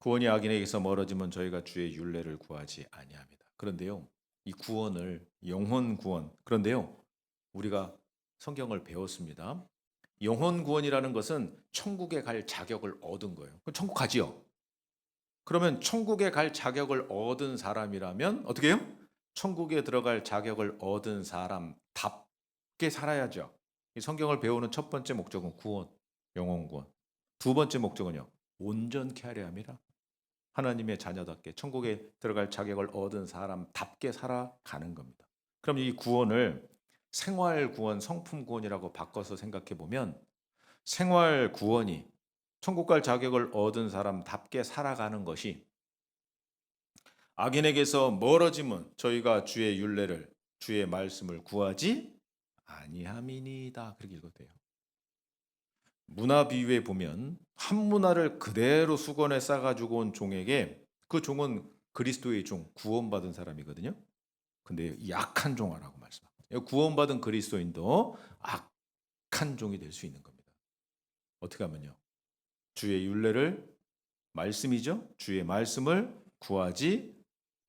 구원이 악인에게서 멀어지면 저희가 주의 율례를 구하지 아니합니다. 그런데요, 이 구원을 영혼 구원. 그런데요, 우리가 성경을 배웠습니다. 영혼 구원이라는 것은 천국에 갈 자격을 얻은 거예요. 그럼 천국 가지요. 그러면 천국에 갈 자격을 얻은 사람이라면 어떻게 해요? 천국에 들어갈 자격을 얻은 사람답게 살아야죠. 이 성경을 배우는 첫 번째 목적은 구원, 영혼 구원. 두 번째 목적은요. 온전케 하려 함이라. 하나님의 자녀답게 천국에 들어갈 자격을 얻은 사람답게 살아가는 겁니다. 그럼 이 구원을 생활 구원, 성품 구원이라고 바꿔서 생각해 보면 생활 구원이 천국 갈 자격을 얻은 사람답게 살아가는 것이 악인에게서 멀어짐은 저희가 주의 율례를 주의 말씀을 구하지 아니함이니이다. 그렇게 읽어도 돼요. 문화 비유에 보면 한 문화를 그대로 수건에 싸가지고 온 종에게 그 종은 그리스도의 종, 구원받은 사람이거든요. 근데 약한 종아라고 말씀합니다. 구원받은 그리스도인도 악한 종이 될 수 있는 겁니다. 어떻게 하면요. 주의 율례를 말씀이죠. 주의 말씀을 구하지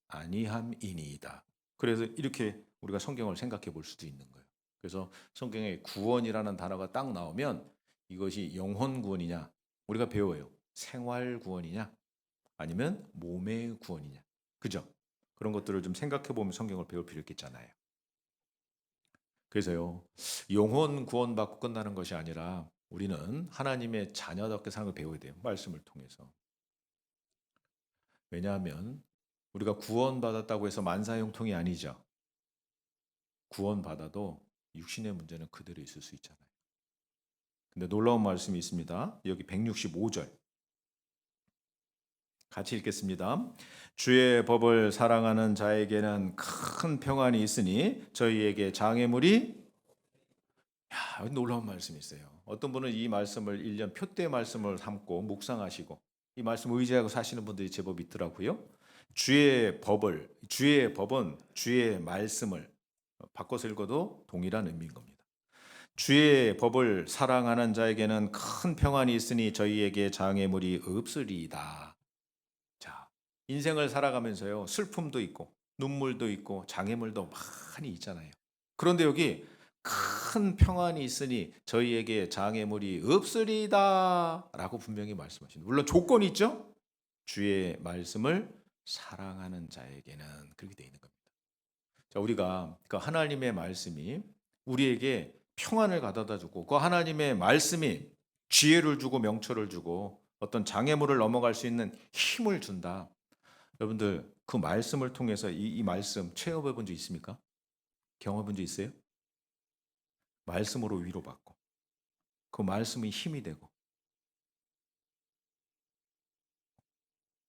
아니함이니이다. 그래서 이렇게 우리가 성경을 생각해 볼 수도 있는 거예요. 그래서 성경에 구원이라는 단어가 딱 나오면 이것이 영혼 구원이냐, 우리가 배워요. 생활 구원이냐, 아니면 몸의 구원이냐, 그죠? 그런 것들을 좀 생각해 보면 성경을 배울 필요 있겠잖아요. 그래서요, 영혼 구원받고 끝나는 것이 아니라 우리는 하나님의 자녀답게 사는 걸 배워야 돼요. 말씀을 통해서. 왜냐하면 우리가 구원받았다고 해서 만사형통이 아니죠. 구원받아도 육신의 문제는 그대로 있을 수 있잖아요. 근데 놀라운 말씀이 있습니다. 여기 165절 같이 읽겠습니다. 주의 법을 사랑하는 자에게는 큰 평안이 있으니 저희에게 장애물이 놀라운 말씀이 있어요. 어떤 분은 이 말씀을 1년 표대 말씀을 삼고 묵상하시고 이 말씀 의지하고 사시는 분들이 제법 있더라고요. 주의 법은 주의 말씀을 바꿔서 읽어도 동일한 의미인 겁니다. 주의 법을 사랑하는 자에게는 큰 평안이 있으니 저희에게 장애물이 없으리이다. 자, 인생을 살아가면서요. 슬픔도 있고 눈물도 있고 장애물도 많이 있잖아요. 그런데 여기 큰 평안이 있으니 저희에게 장애물이 없으리다라고 분명히 말씀하십니다. 물론 조건이 있죠. 주의 말씀을 사랑하는 자에게는 그렇게 되어 있는 겁니다. 자, 우리가 그 하나님의 말씀이 우리에게 평안을 가져다 주고 그 하나님의 말씀이 지혜를 주고 명철을 주고 어떤 장애물을 넘어갈 수 있는 힘을 준다. 여러분들 그 말씀을 통해서 이 말씀 체험해 본 적 있습니까? 경험해 본 적 있어요? 말씀으로 위로받고 그 말씀이 힘이 되고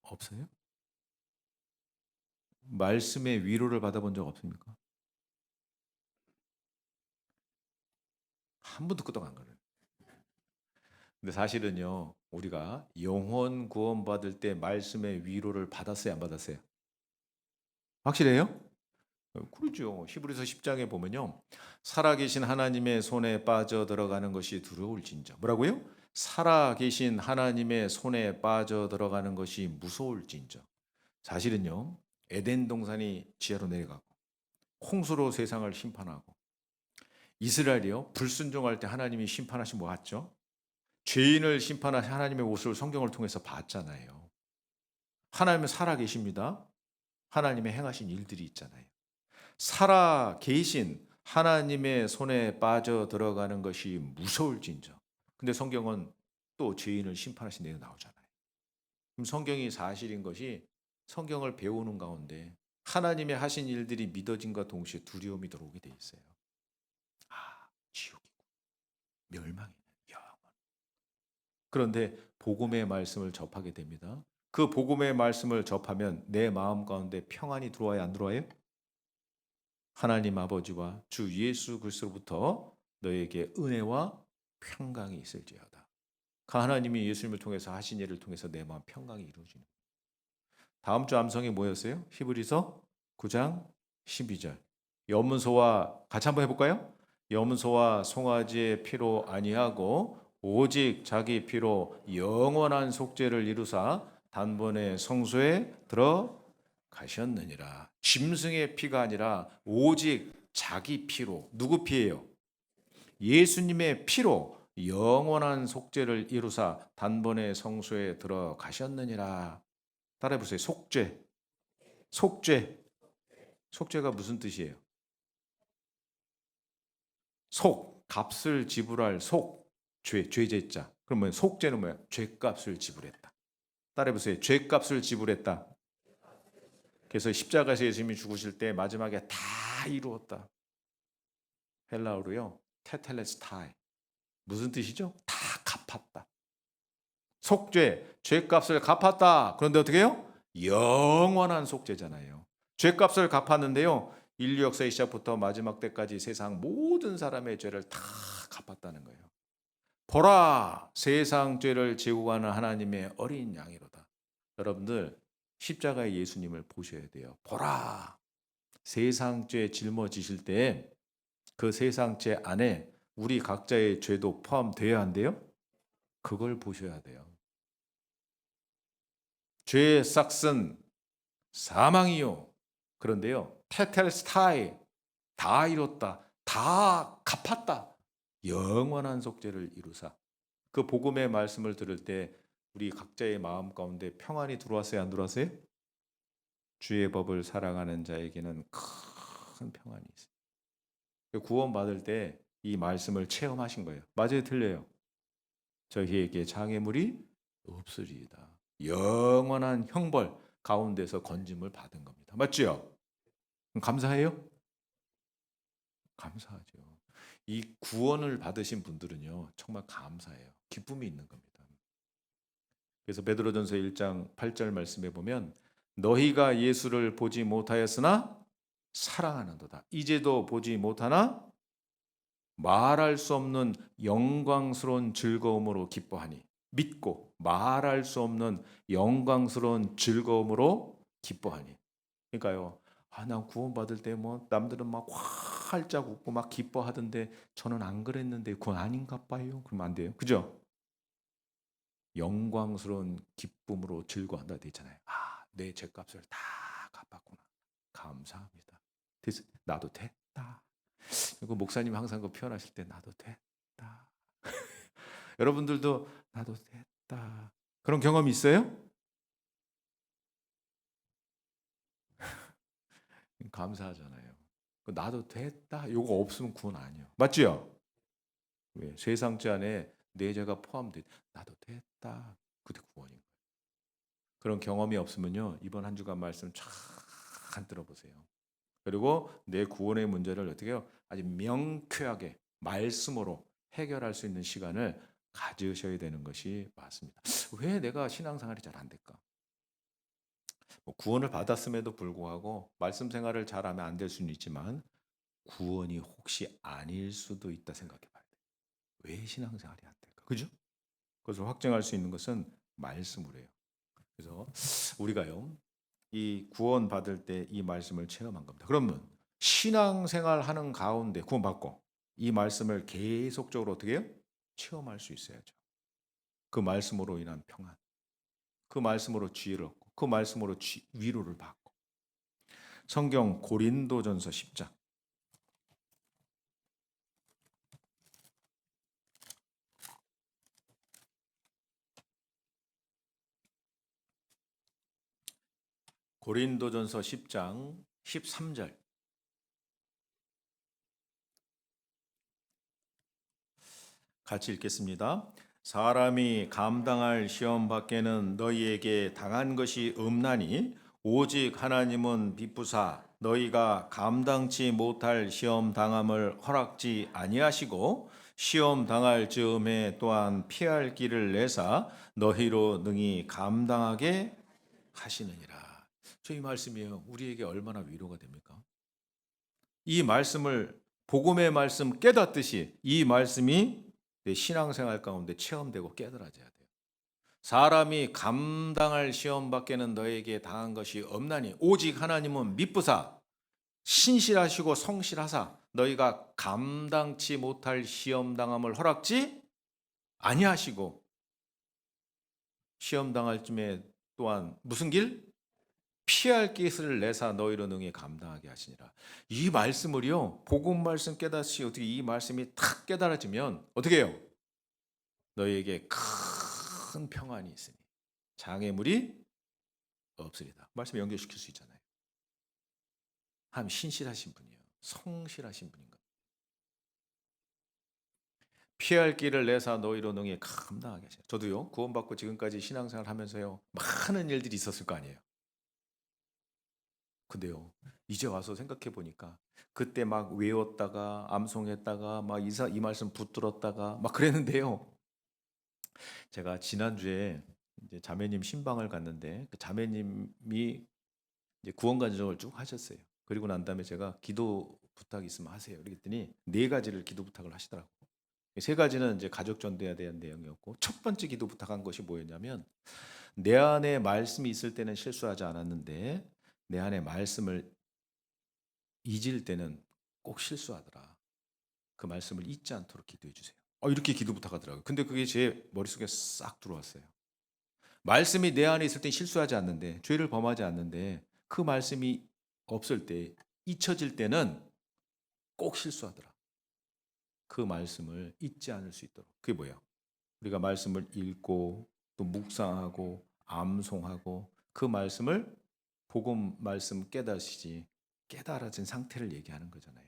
없어요? 말씀의 위로를 받아본 적 없습니까? 한 번도 끄떡 안 거려요. 근데 사실은요, 우리가 영혼 구원받을 때 말씀의 위로를 받았어요, 안 받았어요? 확실해요? 그렇죠. 히브리서 10장에 보면요. 살아계신 하나님의 손에 빠져 들어가는 것이 두려울진저. 뭐라고요? 살아계신 하나님의 손에 빠져 들어가는 것이 무서울진저. 사실은요. 에덴 동산이 지하로 내려가고 홍수로 세상을 심판하고 이스라엘이요. 불순종할 때 하나님이 심판하신 뭐 같죠? 죄인을 심판한 하나님의 모습을 성경을 통해서 봤잖아요. 하나님은 살아계십니다. 하나님의 행하신 일들이 있잖아요. 살아 계신 하나님의 손에 빠져 들어가는 것이 무서울진저. 근데 성경은 또 죄인을 심판하신 내용 나오잖아요. 그럼 성경이 사실인 것이 성경을 배우는 가운데 하나님의 하신 일들이 믿어진과 동시에 두려움이 들어오게 돼 있어요. 아, 지옥이고 멸망이네. 영원. 그런데 복음의 말씀을 접하게 됩니다. 그 복음의 말씀을 접하면 내 마음 가운데 평안이 들어와야 안 들어와요? 하나님 아버지와 주 예수 그리스도로부터 너에게 은혜와 평강이 있을지어다. 그 하나님이 예수님을 통해서 하신 일을 통해서 내 마음 평강이 이루어지는. 다음 주 암송이 뭐였어요? 히브리서 9장 12절. 염소와 같이 한번 해볼까요? 염소와 송아지의 피로 아니하고 오직 자기 피로 영원한 속죄를 이루사 단번에 성소에 들어가셨느니라. 짐승의 피가 아니라 오직 자기 피로. 누구 피예요? 예수님의 피로 영원한 속죄를 이루사 단번에 성소에 들어가셨느니라. 따라해 보세요. 속죄. 속죄. 속죄가 무슨 뜻이에요? 속, 값을 지불할 속, 죄제자. 그러면 속죄는 뭐야? 죄값을 지불했다. 따라해 보세요. 죄값을 지불했다. 그래서 십자가에서 예수님이 죽으실 때 마지막에 다 이루었다. 헬라어로요. 테텔레스타이. 무슨 뜻이죠? 다 갚았다. 속죄, 죄값을 갚았다. 그런데 어떻게 해요? 영원한 속죄잖아요. 죄값을 갚았는데요. 인류 역사의 시작부터 마지막 때까지 세상 모든 사람의 죄를 다 갚았다는 거예요. 보라, 세상 죄를 지고 가는 하나님의 어린 양이로다. 여러분들 십자가의 예수님을 보셔야 돼요. 보라, 세상 죄 짊어지실 때 그 세상 죄 안에 우리 각자의 죄도 포함되어야 한대요. 그걸 보셔야 돼요. 죄의 싹슨 사망이요. 그런데요. 테텔스타이 다 이뤘다. 다 갚았다. 영원한 속죄를 이루사. 그 복음의 말씀을 들을 때 우리 각자의 마음 가운데 평안이 들어왔어요, 안 들어왔어요? 주의 법을 사랑하는 자에게는 큰 평안이 있어요. 구원받을 때 이 말씀을 체험하신 거예요. 맞아요, 틀려요? 저희에게 장애물이 없으리이다. 영원한 형벌 가운데서 건짐을 받은 겁니다. 맞죠? 감사해요? 감사하죠. 이 구원을 받으신 분들은요. 정말 감사해요. 기쁨이 있는 겁니다. 그래서 베드로전서 1장 8절 말씀에 보면 너희가 예수를 보지 못하였으나 사랑하는도다. 이제도 보지 못하나 말할 수 없는 영광스러운 즐거움으로 기뻐하니 믿고 말할 수 없는 영광스러운 즐거움으로 기뻐하니. 그러니까요. 난 구원받을 때 뭐 남들은 막 활짝 웃고 막 기뻐하던데 저는 안 그랬는데 그건 아닌가 봐요. 그러면 안 돼요. 그죠? 영광스러운 기쁨으로 즐거워한다 돼 있잖아요. 내 죄값을 다 갚았구나. 감사합니다. 나도 됐다. 그 목사님 항상 그 표현하실 때 나도 됐다. 여러분들도 나도 됐다. 그런 경험 있어요? 감사하잖아요. 나도 됐다. 요거 없으면 구원 아니에요. 맞죠? 왜? 세상죄 안에 내 죄가 포함돼. 나도 됐다. 그때 구원인 거예요. 그런 경험이 없으면요. 이번 한 주간 말씀 쫙 들어보세요. 그리고 내 구원의 문제를 어떻게 해요? 아주 명쾌하게 말씀으로 해결할 수 있는 시간을 가지셔야 되는 것이 맞습니다. 왜 내가 신앙생활이 잘 안 될까? 뭐 구원을 받았음에도 불구하고 말씀 생활을 잘하면 안 될 수는 있지만 구원이 혹시 아닐 수도 있다 생각해 봐야 돼요. 왜 신앙생활이 안 될까? 그죠? 그것을 확증할 수 있는 것은 말씀으로 해요. 그래서 우리가요. 이 구원 받을 때 이 말씀을 체험한 겁니다. 그러면 신앙생활 하는 가운데 구원받고 이 말씀을 계속적으로 어떻게 해요? 체험할 수 있어야죠. 그 말씀으로 인한 평안, 그 말씀으로 지혜를 얻고 그 말씀으로 위로를 받고 성경 고린도전서 10장 고린도전서 10장 13절 같이 읽겠습니다. 사람이 감당할 시험 밖에는 너희에게 당한 것이 없나니 오직 하나님은 비푸사 너희가 감당치 못할 시험 당함을 허락지 아니하시고 시험 당할 즈음에 또한 피할 길을 내사 너희로 능히 감당하게 하시느니라. 저희 말씀이에요. 우리에게 얼마나 위로가 됩니까? 이 말씀을 복음의 말씀 깨닫듯이 이 말씀이 내 신앙생활 가운데 체험되고 깨달아져야 돼요. 사람이 감당할 시험 밖에는 너에게 당한 것이 없나니 오직 하나님은 미쁘사 신실하시고 성실하사 너희가 감당치 못할 시험 당함을 허락지 아니하시고 시험 당할 쯤에 또한 무슨 길? 피할 길을 내사 너희로 능히 감당하게 하시니라. 이 말씀을요. 복음 말씀 깨닫시 어떻게 이 말씀이 탁 깨달아지면 어떻게 해요? 너희에게 큰 평안이 있으니 장애물이 없으리다. 말씀 연결시킬 수 있잖아요. 하나님 신실하신 분이에요. 성실하신 분인 것. 피할 길을 내사 너희로 능히 감당하게 하시니. 저도요. 구원받고 지금까지 신앙생활 하면서요. 많은 일들이 있었을 거 아니에요. 근데요, 이제 와서 생각해 보니까 그때 막 외웠다가 암송했다가 막 이 말씀 붙들었다가 막 그랬는데요. 제가 지난주에 이제 자매님 신방을 갔는데 그 자매님이 이제 구원 간증을 쭉 하셨어요. 그리고 난 다음에 제가 기도 부탁 있으면 하세요. 그랬더니 네 가지를 기도 부탁을 하시더라고요. 세 가지는 이제 가족 전도에 대한 내용이었고 첫 번째 기도 부탁한 것이 뭐였냐면 내 안에 말씀이 있을 때는 실수하지 않았는데 내 안에 말씀을 잊을 때는 꼭 실수하더라. 그 말씀을 잊지 않도록 기도해 주세요. 이렇게 기도 부탁하더라고요. 근데 그게 제 머릿속에 싹 들어왔어요. 말씀이 내 안에 있을 땐 실수하지 않는데 죄를 범하지 않는데 그 말씀이 없을 때 잊혀질 때는 꼭 실수하더라. 그 말씀을 잊지 않을 수 있도록. 그게 뭐야? 우리가 말씀을 읽고 또 묵상하고 암송하고 그 말씀을 복음 말씀 깨닫으시지 깨달아진 상태를 얘기하는 거잖아요.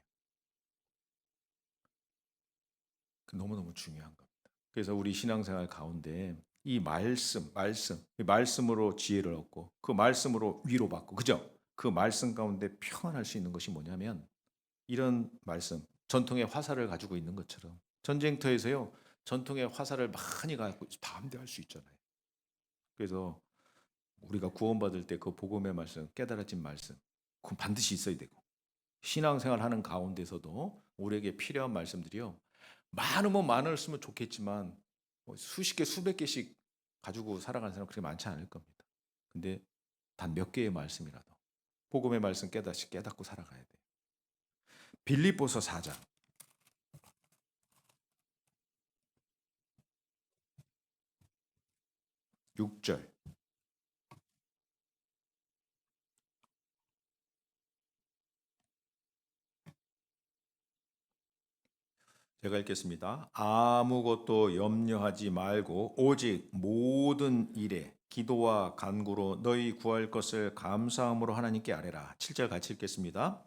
너무너무 중요한 겁니다. 그래서 우리 신앙생활 가운데 이 이 말씀으로 지혜를 얻고 그 말씀으로 위로받고, 그죠? 그 말씀 가운데 평안할 수 있는 것이 뭐냐면 이런 말씀, 전통의 화살을 가지고 있는 것처럼 전쟁터에서요, 전통의 화살을 많이 갖고 담대할 수 있잖아요. 그래서 우리가 구원받을 때 그 복음의 말씀, 깨달아진 말씀, 그건 반드시 있어야 되고 신앙생활 하는 가운데서도 우리에게 필요한 말씀들이요. 많으면 많았으면 좋겠지만 뭐 수십 개, 수백 개씩 가지고 살아가는 사람 그렇게 많지 않을 겁니다. 근데 단 몇 개의 말씀이라도 복음의 말씀 깨닫고 살아가야 돼. 빌립보서 4장 6절 제가 읽겠습니다. 아무것도 염려하지 말고 오직 모든 일에 기도와 간구로 너희 구할 것을 감사함으로 하나님께 아뢰라. 7절 같이 읽겠습니다.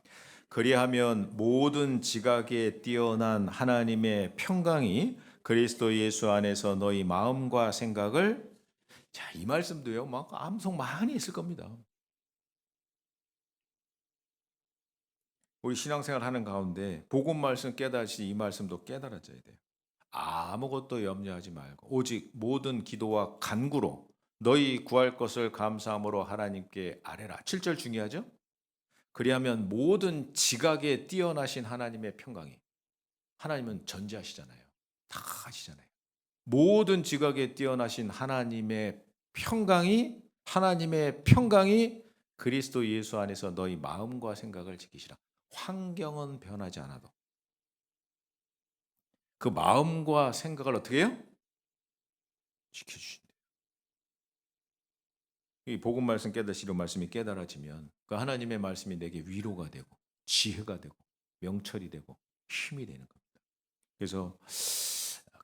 그리하면 모든 지각에 뛰어난 하나님의 평강이 그리스도 예수 안에서 너희 마음과 생각을, 자, 이 말씀도요, 막 암송 많이 있을 겁니다. 우리 신앙생활 하는 가운데 복음 말씀 깨달으시 이 말씀도 깨달아져야 돼요. 아무것도 염려하지 말고 오직 모든 기도와 간구로 너희 구할 것을 감사함으로 하나님께 아뢰라. 7절 중요하죠? 그리하면 모든 지각에 뛰어나신 하나님의 평강이, 하나님은 전지하시잖아요. 다 하시잖아요. 모든 지각에 뛰어나신 하나님의 평강이 그리스도 예수 안에서 너희 마음과 생각을 지키시라. 환경은 변하지 않아도 그 마음과 생각을 어떻게 해요? 지켜주신대요. 이 복음 말씀 깨달으시는 말씀이 깨달아지면 그 하나님의 말씀이 내게 위로가 되고 지혜가 되고 명철이 되고 힘이 되는 겁니다. 그래서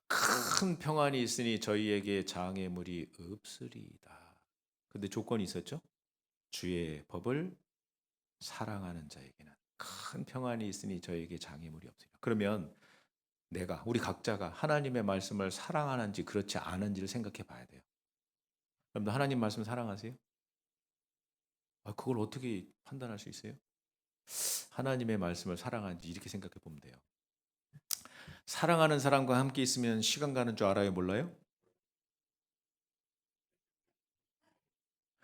큰 평안이 있으니 저희에게 장애물이 없으리이다. 근데 조건이 있었죠? 주의 법을 사랑하는 자에게는 큰 평안이 있으니 저에게 장애물이 없으리라. 그러면 우리 각자가 하나님의 말씀을 사랑하는지 그렇지 않은지를 생각해 봐야 돼요. 여러분들 하나님 말씀 사랑하세요? 그걸 어떻게 판단할 수 있어요? 하나님의 말씀을 사랑하는지 이렇게 생각해 보면 돼요. 사랑하는 사람과 함께 있으면 시간 가는 줄 알아요? 몰라요?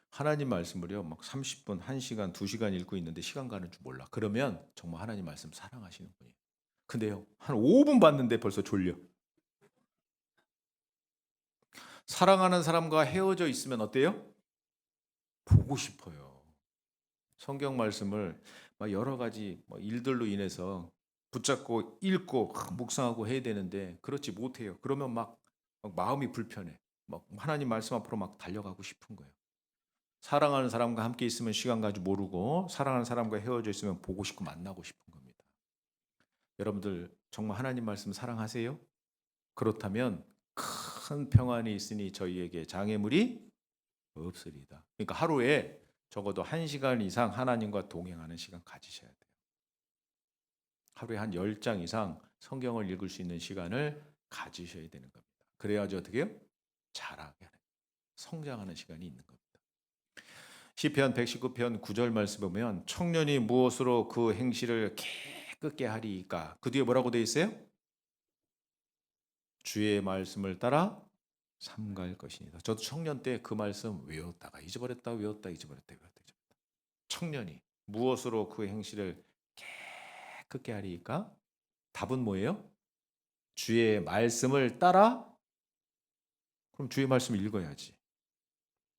하나님 말씀을요, 막 30분, 1시간, 2시간 읽고 있는데 시간 가는 줄 몰라. 그러면 정말 하나님 말씀 사랑하시는 분이에요. 근데요, 한 5분 봤는데 벌써 졸려. 사랑하는 사람과 헤어져 있으면 어때요? 보고 싶어요. 성경 말씀을 막 여러 가지 일들로 인해서 붙잡고 읽고 묵상하고 해야 되는데 그렇지 못해요. 그러면 막 마음이 불편해. 막 하나님 말씀 앞으로 막 달려가고 싶은 거예요. 사랑하는 사람과 함께 있으면 시간 가지 모르고 사랑하는 사람과 헤어져 있으면 보고 싶고 만나고 싶은 겁니다. 여러분들 정말 하나님 말씀 사랑하세요? 그렇다면 큰 평안이 있으니 저희에게 장애물이 없으리다. 그러니까 하루에 적어도 1시간 이상 하나님과 동행하는 시간 가지셔야 돼요. 하루에 한 10장 이상 성경을 읽을 수 있는 시간을 가지셔야 되는 겁니다. 그래야지 어떻게 해요? 자라게 하는, 성장하는 시간이 있는 겁니다. 시편 119편 9절 말씀 보면 청년이 무엇으로 그 행실을 깨끗게 하리이까? 그 뒤에 뭐라고 되어 있어요? 주의 말씀을 따라 삼갈 것이니다. 저도 청년 때 그 말씀 외웠다가 잊어버렸다 외웠다 잊어버렸다 외웠다. 청년이 무엇으로 그 행실을 깨끗게 하리이까? 답은 뭐예요? 주의 말씀을 따라. 그럼 주의 말씀을 읽어야지.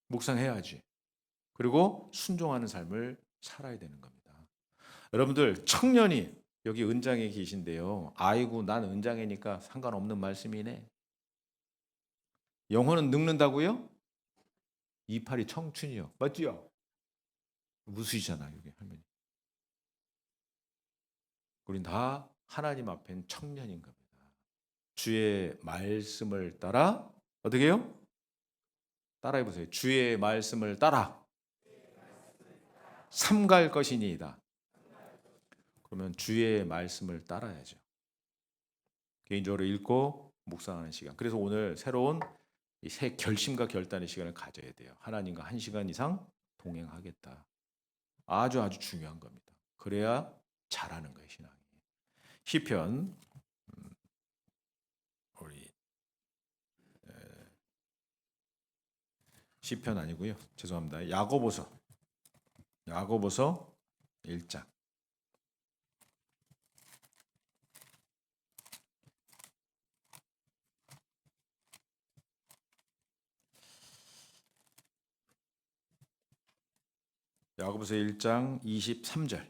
묵상해야지. 그리고 순종하는 삶을 살아야 되는 겁니다. 여러분들 청년이 여기 은장에 계신데요. 아이고 난 은장이니까 상관없는 말씀이네. 영혼은 늙는다고요? 이팔이 청춘이요. 맞지요? 무수이잖아 여기 할머니. 우린 다 하나님 앞엔 청년인 겁니다. 주의 말씀을 따라 어떻게 해요? 따라해 보세요. 주의 말씀을 따라 삼갈 것이니이다. 그러면 주의 말씀을 따라야죠. 개인적으로 읽고 묵상하는 시간. 그래서 오늘 새로운 새 결심과 결단의 시간을 가져야 돼요. 하나님과 1시간 이상 동행하겠다. 아주 아주 중요한 겁니다. 그래야 잘하는 거예요, 신앙이. 시편 우리 시편 아니고요. 죄송합니다. 야고보서 1장. 야고보서 1장 23절.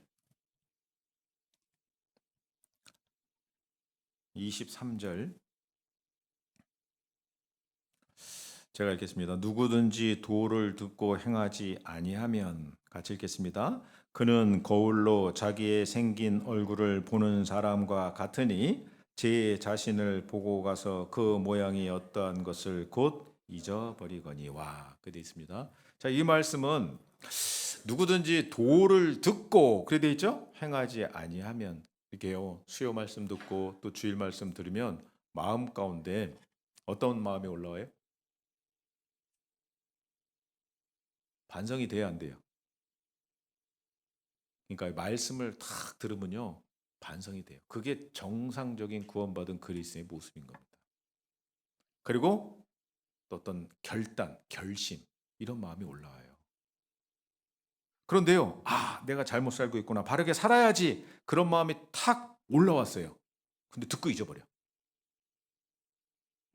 23절 제가 읽겠습니다. 누구든지 도를 듣고 행하지 아니하면, 같이 읽겠습니다. 그는 거울로 자기의 생긴 얼굴을 보는 사람과 같으니 제 자신을 보고 가서 그 모양이 어떠한 것을 곧 잊어버리거니와. 그돼 있습니다. 자, 이 말씀은 누구든지 도를 듣고 그래 돼 있죠? 행하지 아니하면 이게요. 수요 말씀 듣고 또 주일 말씀 들으면 마음 가운데 어떤 마음이 올라와요? 반성이 돼야 안 돼요. 그러니까 말씀을 탁 들으면요. 반성이 돼요. 그게 정상적인 구원받은 그리스도의 모습인 겁니다. 그리고 또 어떤 결단, 결심 이런 마음이 올라와요. 그런데요. 아, 내가 잘못 살고 있구나. 바르게 살아야지. 그런 마음이 탁 올라왔어요. 근데 듣고 잊어버려.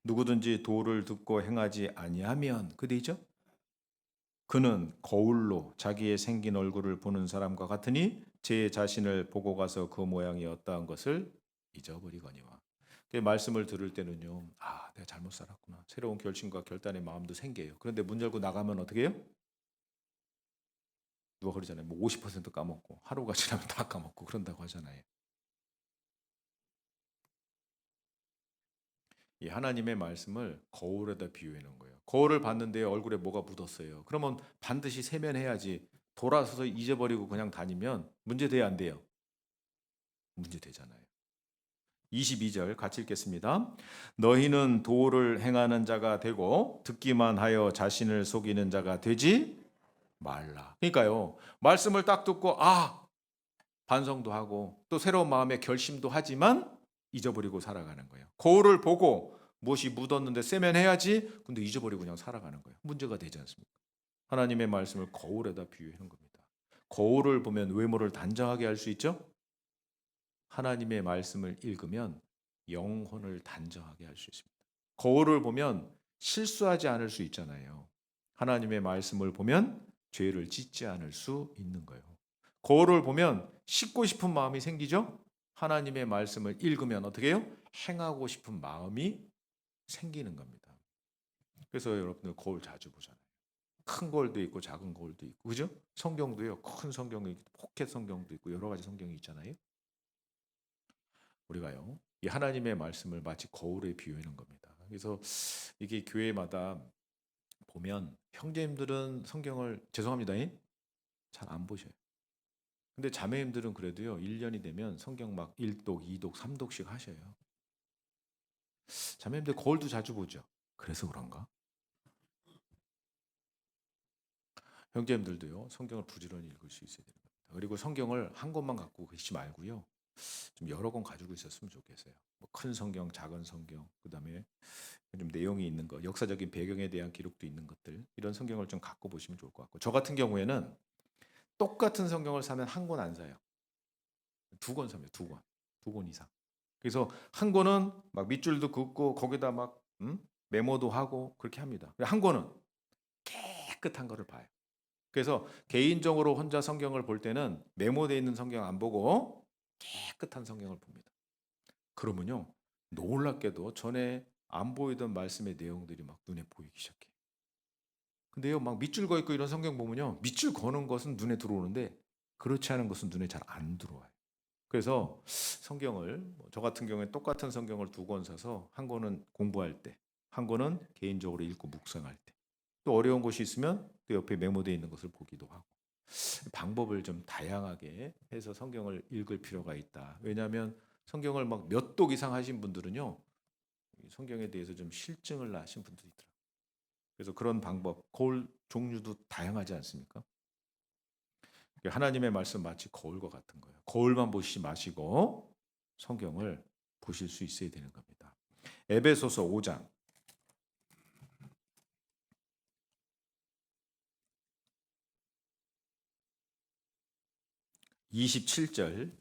누구든지 도를 듣고 행하지 아니하면 그돼 있죠? 그는 거울로 자기의 생긴 얼굴을 보는 사람과 같으니 제 자신을 보고 가서 그 모양이 어떠한 것을 잊어버리거니와. 그 말씀을 들을 때는요. 아, 내가 잘못 살았구나. 새로운 결심과 결단의 마음도 생겨요. 그런데 문 열고 나가면 어떻게 해요? 누가 그러잖아요. 뭐 50% 까먹고 하루가 지나면 다 까먹고 그런다고 하잖아요. 이 하나님의 말씀을 거울에다 비유해 놓은 거예요. 거울을 봤는데 얼굴에 뭐가 묻었어요. 그러면 반드시 세면해야지. 돌아서서 잊어버리고 그냥 다니면 문제 돼야 안 돼요. 문제 되잖아요. 22절 같이 읽겠습니다. 너희는 도를 행하는 자가 되고 듣기만 하여 자신을 속이는 자가 되지 말라. 그러니까요. 말씀을 딱 듣고 반성도 하고 또 새로운 마음의 결심도 하지만 잊어버리고 살아가는 거예요. 거울을 보고 무엇이 묻었는데 세면해야지. 근데 잊어버리고 그냥 살아가는 거예요. 문제가 되지 않습니까? 하나님의 말씀을 거울에다 비유하는 겁니다. 거울을 보면 외모를 단정하게 할 수 있죠? 하나님의 말씀을 읽으면 영혼을 단정하게 할 수 있습니다. 거울을 보면 실수하지 않을 수 있잖아요. 하나님의 말씀을 보면 죄를 짓지 않을 수 있는 거예요. 거울을 보면 씻고 싶은 마음이 생기죠? 하나님의 말씀을 읽으면 어떻게 해요? 행하고 싶은 마음이 생기는 겁니다. 그래서 여러분들 거울 자주 보잖아요. 큰 거울도 있고 작은 거울도 있고 그죠? 성경도요. 큰 성경이 있고 포켓 성경도 있고 여러 가지 성경이 있잖아요. 우리가요. 이 하나님의 말씀을 마치 거울에 비유하는 겁니다. 그래서 이게 교회마다 보면 형제님들은 성경을 죄송합니다. 잘 안 보셔요. 근데 자매님들은 그래도요. 1년이 되면 성경 막 1독, 2독, 3독씩 하셔요. 자매님들 거울도 자주 보죠. 그래서 그런가? 형제님들도요. 성경을 부지런히 읽을 수 있어야 됩니다. 그리고 성경을 한 권만 갖고 계시지 말고요. 좀 여러 권 가지고 있었으면 좋겠어요. 뭐 큰 성경, 작은 성경, 그다음에 좀 내용이 있는 거, 역사적인 배경에 대한 기록도 있는 것들 이런 성경을 좀 갖고 보시면 좋을 것 같고 저 같은 경우에는 똑같은 성경을 사면 한 권 안 사요. 두 권 삽니다. 두 권, 두 권 이상. 그래서 한 권은 막 밑줄도 긋고 거기다 막 메모도 하고 그렇게 합니다. 한 권은 깨끗한 거를 봐요. 그래서 개인적으로 혼자 성경을 볼 때는 메모되어 있는 성경 안 보고 깨끗한 성경을 봅니다. 그러면요 놀랍게도 전에 안 보이던 말씀의 내용들이 막 눈에 보이기 시작해요. 근데요 막 밑줄 거 있고 이런 성경 보면요 밑줄 거는 것은 눈에 들어오는데 그렇지 않은 것은 눈에 잘 안 들어와요. 그래서 성경을 저 같은 경우에 똑같은 성경을 두 권 사서 한 권은 공부할 때, 한 권은 개인적으로 읽고 묵상할 때, 또 어려운 것이 있으면 또 옆에 메모되어 있는 것을 보기도 하고 방법을 좀 다양하게 해서 성경을 읽을 필요가 있다. 왜냐하면 성경을 막 몇 독 이상 하신 분들은요 성경에 대해서 좀 실증을 하신 분들이 있더라고요. 그래서 그런 방법, 거울 종류도 다양하지 않습니까? 하나님의 말씀 마치 거울과 같은 거예요. 거울만 보시지 마시고 성경을 보실 수 있어야 되는 겁니다. 에베소서 5장 27절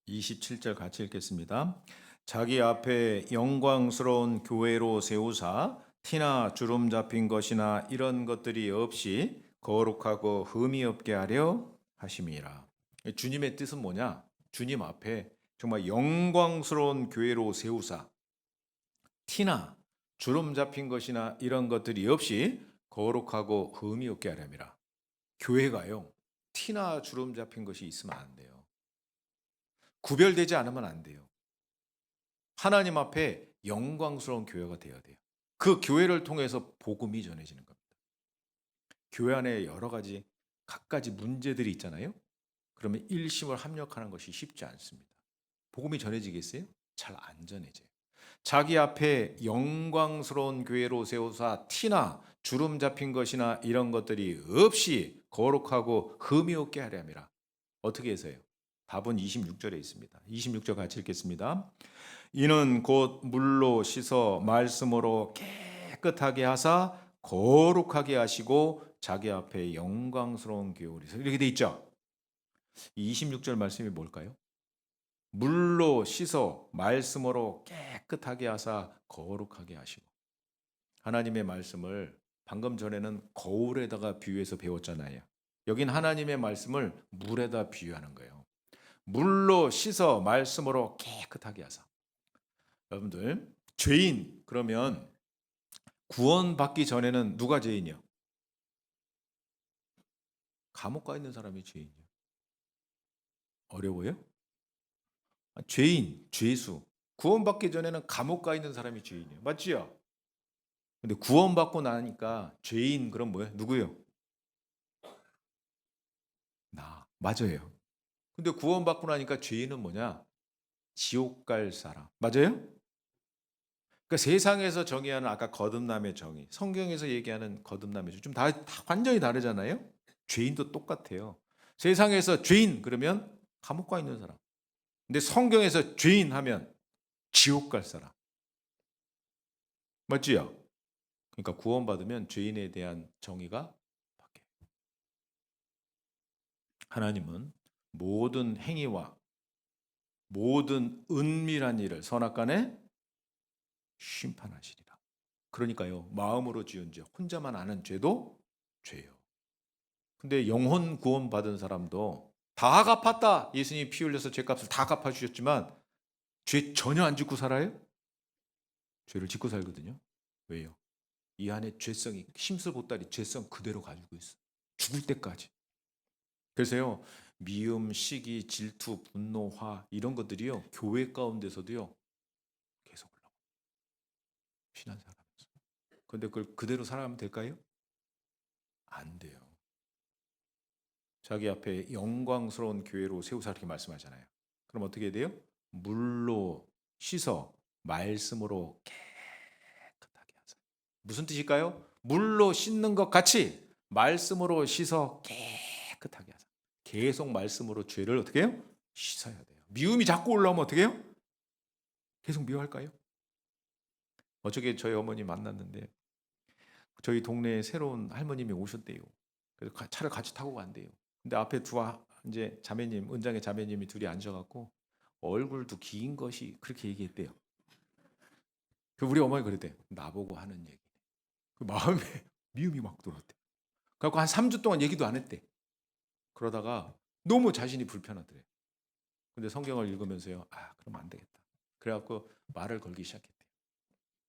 27절 같이 읽겠습니다. 자기 앞에 영광스러운 교회로 세우사 티나 주름 잡힌 것이나 이런 것들이 없이 거룩하고 흠이 없게 하려 하심이라. 주님의 뜻은 뭐냐? 주님 앞에 정말 영광스러운 교회로 세우사 티나 주름 잡힌 것이나 이런 것들이 없이 거룩하고 흠이 없게 하렵니다. 교회가요. 티나 주름 잡힌 것이 있으면 안 돼요. 구별되지 않으면 안 돼요. 하나님 앞에 영광스러운 교회가 되어야 돼요. 그 교회를 통해서 복음이 전해지는 겁니다. 교회 안에 여러 가지 갖가지 문제들이 있잖아요. 그러면 일심을 합력하는 것이 쉽지 않습니다. 복음이 전해지겠어요? 잘 안 전해져요. 자기 앞에 영광스러운 교회로 세우사 티나 주름 잡힌 것이나 이런 것들이 없이 거룩하고 흠이 없게 하려 함이라. 어떻게 해서요? 답은 26절에 있습니다. 26절 같이 읽겠습니다. 이는 곧 물로 씻어 말씀으로 깨끗하게 하사 거룩하게 하시고 자기 앞에 영광스러운 교회로서 이렇게 돼 있죠. 이 26절 말씀이 뭘까요? 물로 씻어 말씀으로 깨끗하게 하사 거룩하게 하시고. 하나님의 말씀을 방금 전에는 거울에다가 비유해서 배웠잖아요. 여긴 하나님의 말씀을 물에다 비유하는 거예요. 물로 씻어 말씀으로 깨끗하게 하사. 여러분들, 죄인 그러면 구원받기 전에는 누가 죄인이요? 감옥 가 있는 사람이 죄인이요. 어려워요? 죄인, 죄수. 구원받기 전에는 감옥 가 있는 사람이 죄인이에요. 맞지요? 근데 구원받고 나니까 죄인 그럼 뭐예요? 누구예요? 나. 맞아요. 근데 구원받고 나니까 죄인은 뭐냐? 지옥 갈 사람. 맞아요? 그러니까 세상에서 정의하는 아까 거듭남의 정의, 성경에서 얘기하는 거듭남의 정의 다 완전히 다르잖아요. 죄인도 똑같아요. 세상에서 죄인 그러면 감옥 가 있는 사람. 근데 성경에서 죄인 하면 지옥 갈 사람. 맞지요? 그러니까 구원받으면 죄인에 대한 정의가 바뀌어요. 하나님은 모든 행위와 모든 은밀한 일을 선악간에 심판하시리라. 그러니까요. 마음으로 지은 죄, 혼자만 아는 죄도 죄요. 근데 영혼 구원받은 사람도 다 갚았다. 예수님이 피 흘려서 죄값을 다 갚아주셨지만 죄 전혀 안 짓고 살아요? 죄를 짓고 살거든요. 왜요? 이 안에 죄성이 심술 보따리 죄성 그대로 가지고 있어. 죽을 때까지. 그래서요. 미움, 시기, 질투, 분노, 화 이런 것들이요. 교회 가운데서도요. 계속 올라와요. 신앙생활하면서. 그런데 그걸 그대로 살아가면 될까요? 안 돼요. 자기 앞에 영광스러운 교회로 세우사 이렇게 말씀하잖아요. 그럼 어떻게 돼요? 물로 씻어 말씀으로 깨끗하게 하사. 무슨 뜻일까요? 물로 씻는 것 같이 말씀으로 씻어 깨끗하게 하사. 계속 말씀으로 죄를 어떻게 해요? 씻어야 돼요. 미움이 자꾸 올라오면 어떻게 해요? 계속 미워할까요? 어저께 저희 어머니 만났는데 저희 동네에 새로운 할머님이 오셨대요. 그래서 차를 같이 타고 간대요. 근데 앞에 이제 자매님, 은장의 자매님이 둘이 앉아갖고 얼굴도 긴 것이 그렇게 얘기했대요. 그 우리 어머니 그랬대. 나보고 하는 얘기. 그 마음에 미움이 막 들었대. 그래갖고 한 3주 동안 얘기도 안 했대. 그러다가 너무 자신이 불편하더래. 근데 성경을 읽으면서요. 아, 그럼 안 되겠다. 그래갖고 말을 걸기 시작했대.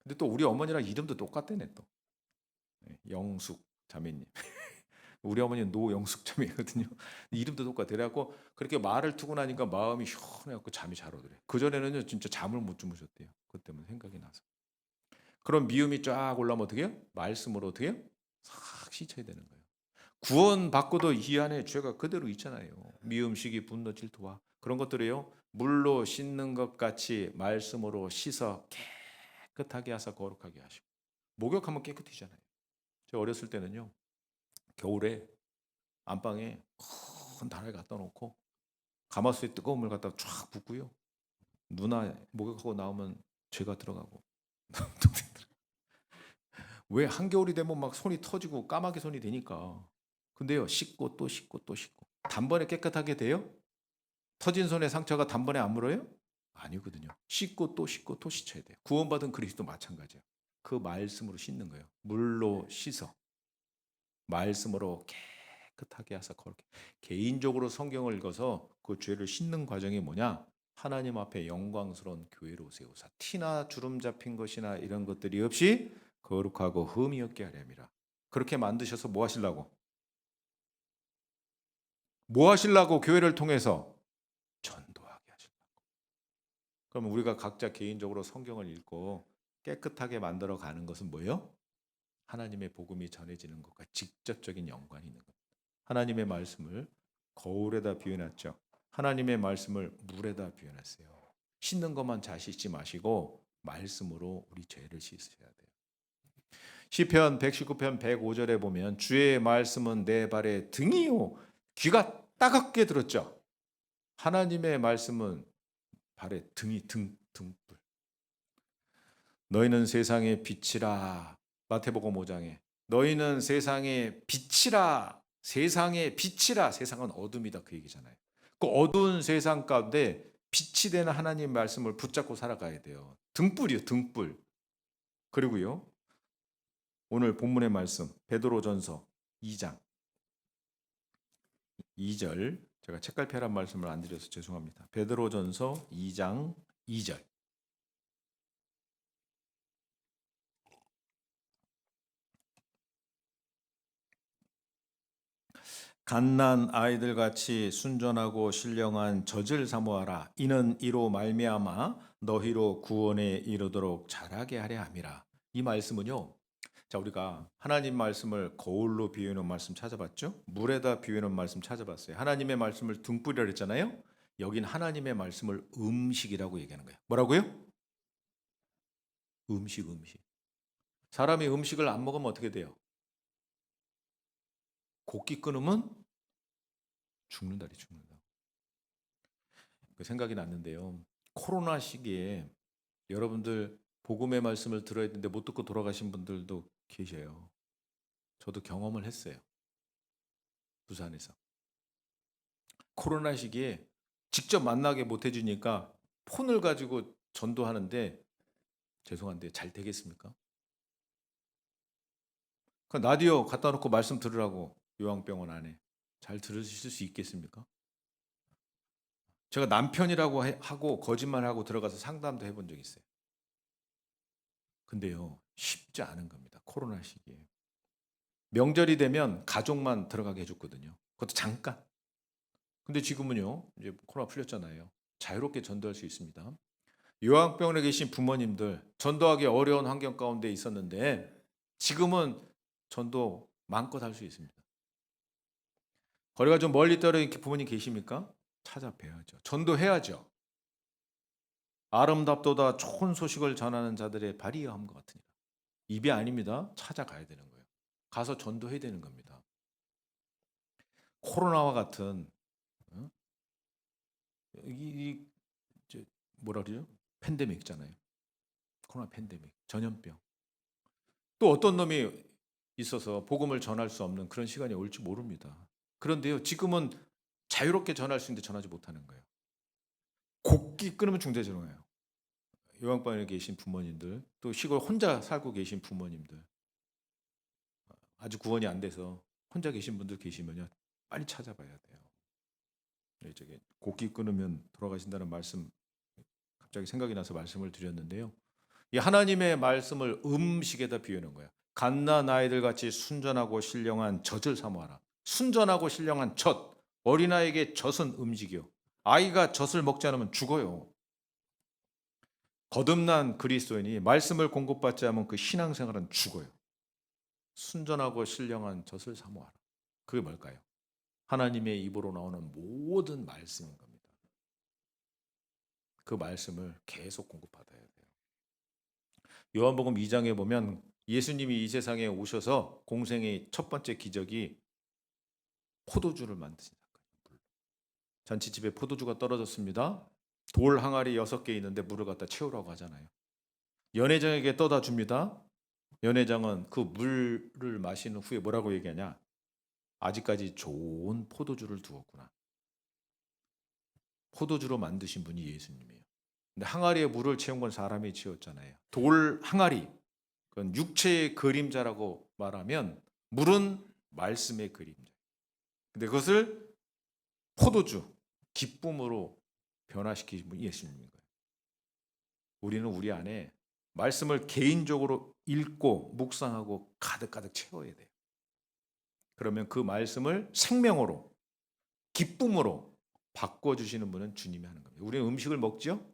근데 또 우리 어머니랑 이름도 똑같대네 또. 영숙 자매님. 우리 어머니는 노영숙자매거든요. 이름도 똑같아. 그래갖고 그렇게 말을 트고 나니까 마음이 시원해갖고 잠이 잘 오더래. 그 전에는요 진짜 잠을 못 주무셨대요. 그것 때문에 생각이 나서. 그런 미움이 쫙 올라오면 어떻게 해요? 말씀으로 어떻게 해요? 싹 씻어야 되는 거예요. 구원 받고도 이 안에 죄가 그대로 있잖아요. 미움, 시기, 분노, 질투와 그런 것들이요. 물로 씻는 것 같이 말씀으로 씻어 깨끗하게 하사 거룩하게 하시고. 목욕하면 깨끗해지잖아요. 제가 어렸을 때는요. 겨울에 안방에 큰 다라이 갖다 놓고 가마솥에 뜨거운 물 갖다가 쫙 붓고요. 누나 목욕하고 나오면 제가 들어가고 동생 들어가고. 왜 한겨울이 되면 막 손이 터지고 까마귀 손이 되니까. 근데요 씻고 또 씻고 또 씻고 단번에 깨끗하게 돼요? 터진 손에 상처가 단번에 안 물어요? 아니거든요. 씻고 또 씻고 또 씻어야 돼요. 구원받은 그리스도 마찬가지예요. 그 말씀으로 씻는 거예요. 물로 씻어 말씀으로 깨끗하게 하사 거룩해. 개인적으로 성경을 읽어서 그 죄를 씻는 과정이 뭐냐? 하나님 앞에 영광스러운 교회로 세우사 티나 주름 잡힌 것이나 이런 것들이 없이 거룩하고 흠이 없게 하려 함이라. 그렇게 만드셔서 뭐 하시려고? 뭐 하시려고 교회를 통해서? 전도하게 하시려고. 그러면 우리가 각자 개인적으로 성경을 읽고 깨끗하게 만들어 가는 것은 뭐예요? 하나님의 복음이 전해지는 것과 직접적인 연관이 있는 겁니다. 하나님의 말씀을 거울에다 비워놨죠. 하나님의 말씀을 물에다 비워놨어요. 씻는 것만 잘 씻지 마시고 말씀으로 우리 죄를 씻으셔야 돼요. 시편 119편 105절에 보면 주의 말씀은 내 발의 등이요 귀가 따갑게 들었죠. 하나님의 말씀은 발의 등이 등불. 너희는 세상의 빛이라. 마태복음 5장에 너희는 세상의 빛이라. 세상의 빛이라. 세상은 어둠이다 그 얘기잖아요. 그 어두운 세상 가운데 빛이 되는 하나님 말씀을 붙잡고 살아가야 돼요. 등불이요 등불. 그리고요 오늘 본문의 말씀 베드로전서 2장 2절 제가 책갈피하란 말씀을 안 드려서 죄송합니다. 베드로전서 2장 2절 갓난 아이들 같이 순전하고 신령한 젖을 사모하라. 이는 이로 말미암아 너희로 구원에 이르도록 자라게 하려 함이라. 이 말씀은요. 자, 우리가 하나님 말씀을 거울로 비유하는 말씀 찾아봤죠? 물에다 비유하는 말씀 찾아봤어요. 하나님의 말씀을 등불이라 그랬잖아요. 여긴 하나님의 말씀을 음식이라고 얘기하는 거예요. 뭐라고요? 음식. 사람이 음식을 안 먹으면 어떻게 돼요? 곡기 끊으면 죽는다. 그 생각이 났는데요. 코로나 시기에 여러분들 복음의 말씀을 들어야 되는데 못 듣고 돌아가신 분들도 계셔요. 저도 경험을 했어요. 부산에서. 코로나 시기에 직접 만나게 못 해주니까 폰을 가지고 전도하는데 죄송한데 잘 되겠습니까? 그 라디오 갖다 놓고 말씀 들으라고 요양병원 안에 잘 들으실 수 있겠습니까? 제가 남편이라고 하고 거짓말하고 들어가서 상담도 해본 적이 있어요. 근데요 쉽지 않은 겁니다. 코로나 시기에. 명절이 되면 가족만 들어가게 해줬거든요. 그것도 잠깐. 근데 지금은요, 이제 코로나 풀렸잖아요. 자유롭게 전도할 수 있습니다. 요양병원에 계신 부모님들, 전도하기 어려운 환경 가운데 있었는데 지금은 전도 마음껏 할 수 있습니다. 거리가 좀 멀리 떨어진 부모님 계십니까? 찾아뵈야죠. 전도해야죠. 아름답도다 좋은 소식을 전하는 자들의 발이함과 같으니라. 입이 아닙니다. 찾아가야 되는 거예요. 가서 전도해야 되는 겁니다. 코로나와 같은 어? 이 뭐라 그러죠? 팬데믹잖아요. 코로나 팬데믹, 전염병. 또 어떤 놈이 있어서 복음을 전할 수 없는 그런 시간이 올지 모릅니다. 그런데요, 지금은 자유롭게 전할 수 있는데 전하지 못하는 거예요. 곡기 끊으면 중대재앙이에요. 요양방에 계신 부모님들, 또 시골 혼자 살고 계신 부모님들, 아주 구원이 안 돼서 혼자 계신 분들 계시면요, 빨리 찾아봐야 돼요. 저기 곡기 끊으면 돌아가신다는 말씀 갑자기 생각이 나서 말씀을 드렸는데요. 이 하나님의 말씀을 음식에다 비유하는 거예요. 갓난 아이들 같이 순전하고 신령한 젖을 사모하라. 순전하고 신령한 젖. 어린아이에게 젖은 음식이요. 아이가 젖을 먹지 않으면 죽어요. 거듭난 그리스도인이 말씀을 공급받지 않으면 그 신앙생활은 죽어요. 순전하고 신령한 젖을 사모하라. 그게 뭘까요? 하나님의 입으로 나오는 모든 말씀인 겁니다. 그 말씀을 계속 공급받아야 돼요. 요한복음 2장에 보면 예수님이 이 세상에 오셔서 공생의 첫 번째 기적이 포도주를 만드신 사건이에요. 잔치집에 포도주가 떨어졌습니다. 돌 항아리 6개 있는데 물을 갖다 채우라고 하잖아요. 연회장에게 떠다 줍니다. 연회장은 그 물을 마시는 후에 뭐라고 얘기하냐? 아직까지 좋은 포도주를 두었구나. 포도주로 만드신 분이 예수님이에요. 근데 항아리에 물을 채운 건 사람이 채웠잖아요. 돌 항아리, 그건 육체의 그림자라고 말하면 물은 말씀의 그림자. 근데 그것을 포도주, 기쁨으로 변화시키신 분이 예수님인 거예요. 우리는 우리 안에 말씀을 개인적으로 읽고 묵상하고 가득가득 채워야 돼요. 그러면 그 말씀을 생명으로 기쁨으로 바꿔주시는 분은 주님이 하는 겁니다. 우리는 음식을 먹죠?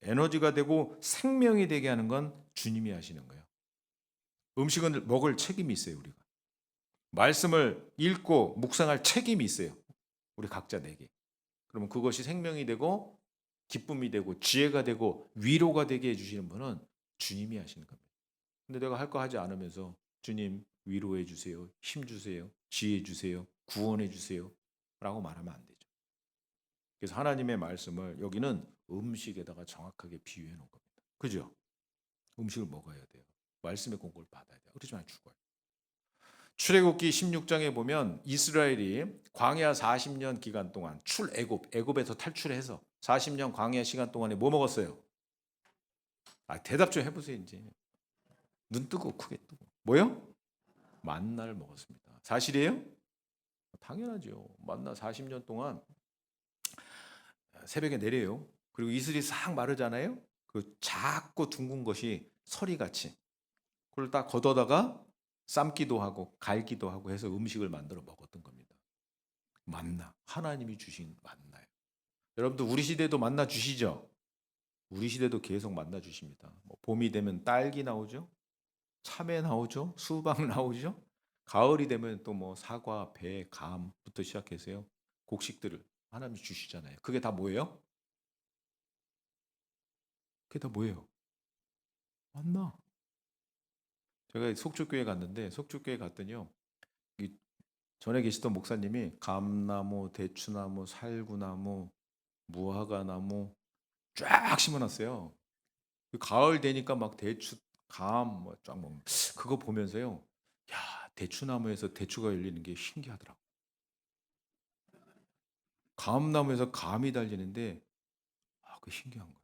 에너지가 되고 생명이 되게 하는 건 주님이 하시는 거예요. 음식은 먹을 책임이 있어요, 우리가. 말씀을 읽고 묵상할 책임이 있어요. 우리 각자에게. 그러면 그것이 생명이 되고 기쁨이 되고 지혜가 되고 위로가 되게 해주시는 분은 주님이 하시는 겁니다. 근데 내가 할 거 하지 않으면서 주님 위로해 주세요. 힘 주세요. 지혜 주세요. 구원해 주세요. 라고 말하면 안 되죠. 그래서 하나님의 말씀을 여기는 음식에다가 정확하게 비유해 놓은 겁니다. 그죠? 음식을 먹어야 돼요. 말씀의 공급을 받아야 돼요. 그렇지 않으면 죽어요. 출애굽기 16장에 보면 이스라엘이 광야 40년 기간 동안 애굽에서 탈출해서 40년 광야 시간 동안에 뭐 먹었어요? 대답 좀 해보세요 이제. 눈 뜨고 크게 뜨고. 뭐요? 만나를 먹었습니다. 사실이에요? 당연하죠. 만나 40년 동안 새벽에 내려요. 그리고 이슬이 싹 마르잖아요. 그 작고 둥근 것이 서리같이. 그걸 딱 걷어다가 삶기도 하고 갈기도 하고 해서 음식을 만들어 먹었던 겁니다. 만나. 하나님이 주신 만나예요. 여러분들 우리 시대도 만나 주시죠? 우리 시대도 계속 만나 주십니다. 봄이 되면 딸기 나오죠? 참외 나오죠? 수박 나오죠? 가을이 되면 또 사과, 배, 감부터 시작해서요. 곡식들을 하나님이 주시잖아요. 그게 다 뭐예요? 그게 다 뭐예요? 만나. 제가 속주교회 갔는데 속주교회 갔더니요. 이 전에 계시던 목사님이 감나무, 대추나무, 살구나무, 무화과나무 쫙 심어놨어요. 가을 되니까 막 대추, 감 쫙 먹는 그거 보면서요. 야, 대추나무에서 대추가 열리는 게 신기하더라고. 감나무에서 감이 달리는데 그 신기한 거예요.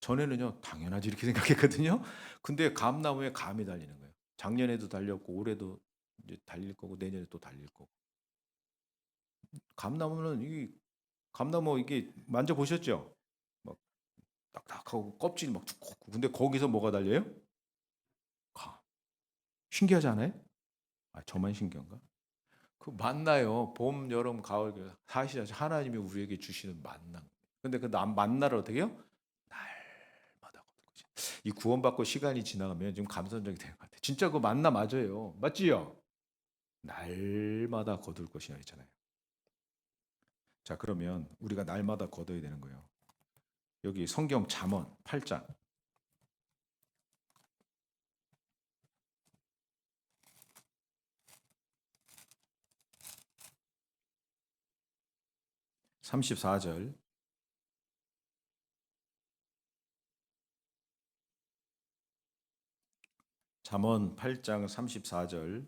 전에는요 당연하지 이렇게 생각했거든요. 근데 감나무에 감이 달리는 거예요. 작년에도 달렸고 올해도 이제 달릴 거고 내년에 또 달릴 거고. 감나무는 이 감나무 이게 만져 보셨죠? 막 딱딱하고 껍질 막 두껍고 근데 거기서 뭐가 달려요? 감. 신기하지 않아요? 저만 신기한가? 그 만나요. 봄, 여름, 가을 사실 하나님이 우리에게 주시는 만나. 근데 그 만나를 어떻게 해요? 날마다 거두는 거지. 이 구원받고 시간이 지나가면 좀 감성적이 되는 것 같아요. 진짜 그 만나 맞아요. 맞지요? 날마다 거둘 것이라 했잖아요. 자, 그러면 우리가 날마다 거둬야 되는 거예요. 여기 성경 잠언 8장 34절 잠언 8장 34절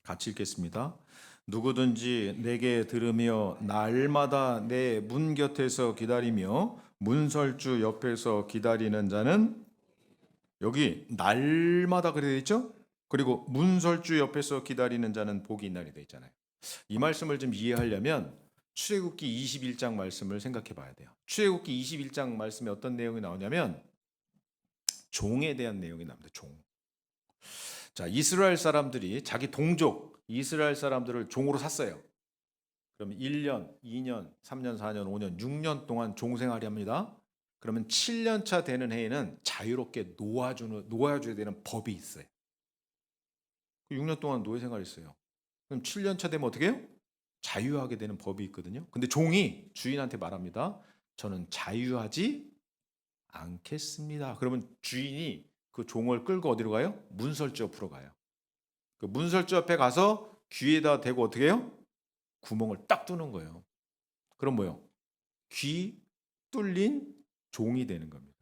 같이 읽겠습니다. 누구든지 내게 들으며 날마다 내 문 곁에서 기다리며 문설주 옆에서 기다리는 자는 여기 날마다 그래 있죠? 그리고 문설주 옆에서 기다리는 자는 복이 있나니 돼 있잖아요. 이 말씀을 좀 이해하려면 출애굽기 21장 말씀을 생각해 봐야 돼요. 출애굽기 21장 말씀에 어떤 내용이 나오냐면 종에 대한 내용이 나옵니다. 종. 자, 이스라엘 사람들이 자기 동족 이스라엘 사람들을 종으로 샀어요. 그러면 1년, 2년, 3년, 4년, 5년, 6년 동안 종생활이 합니다. 그러면 7년 차 되는 해에는 자유롭게 놓아줘야 되는 법이 있어요. 6년 동안 노예 생활했어요. 그럼 7년 차 되면 어떻게 해요? 자유하게 되는 법이 있거든요. 근데 종이 주인한테 말합니다. 저는 자유하지 않겠습니다. 그러면 주인이 그 종을 끌고 어디로 가요? 문설주 옆으로 가요. 그 문설주 옆에 가서 귀에다 대고 어떻게 해요? 구멍을 딱 뚫는 거예요. 그럼 뭐요? 귀 뚫린 종이 되는 겁니다.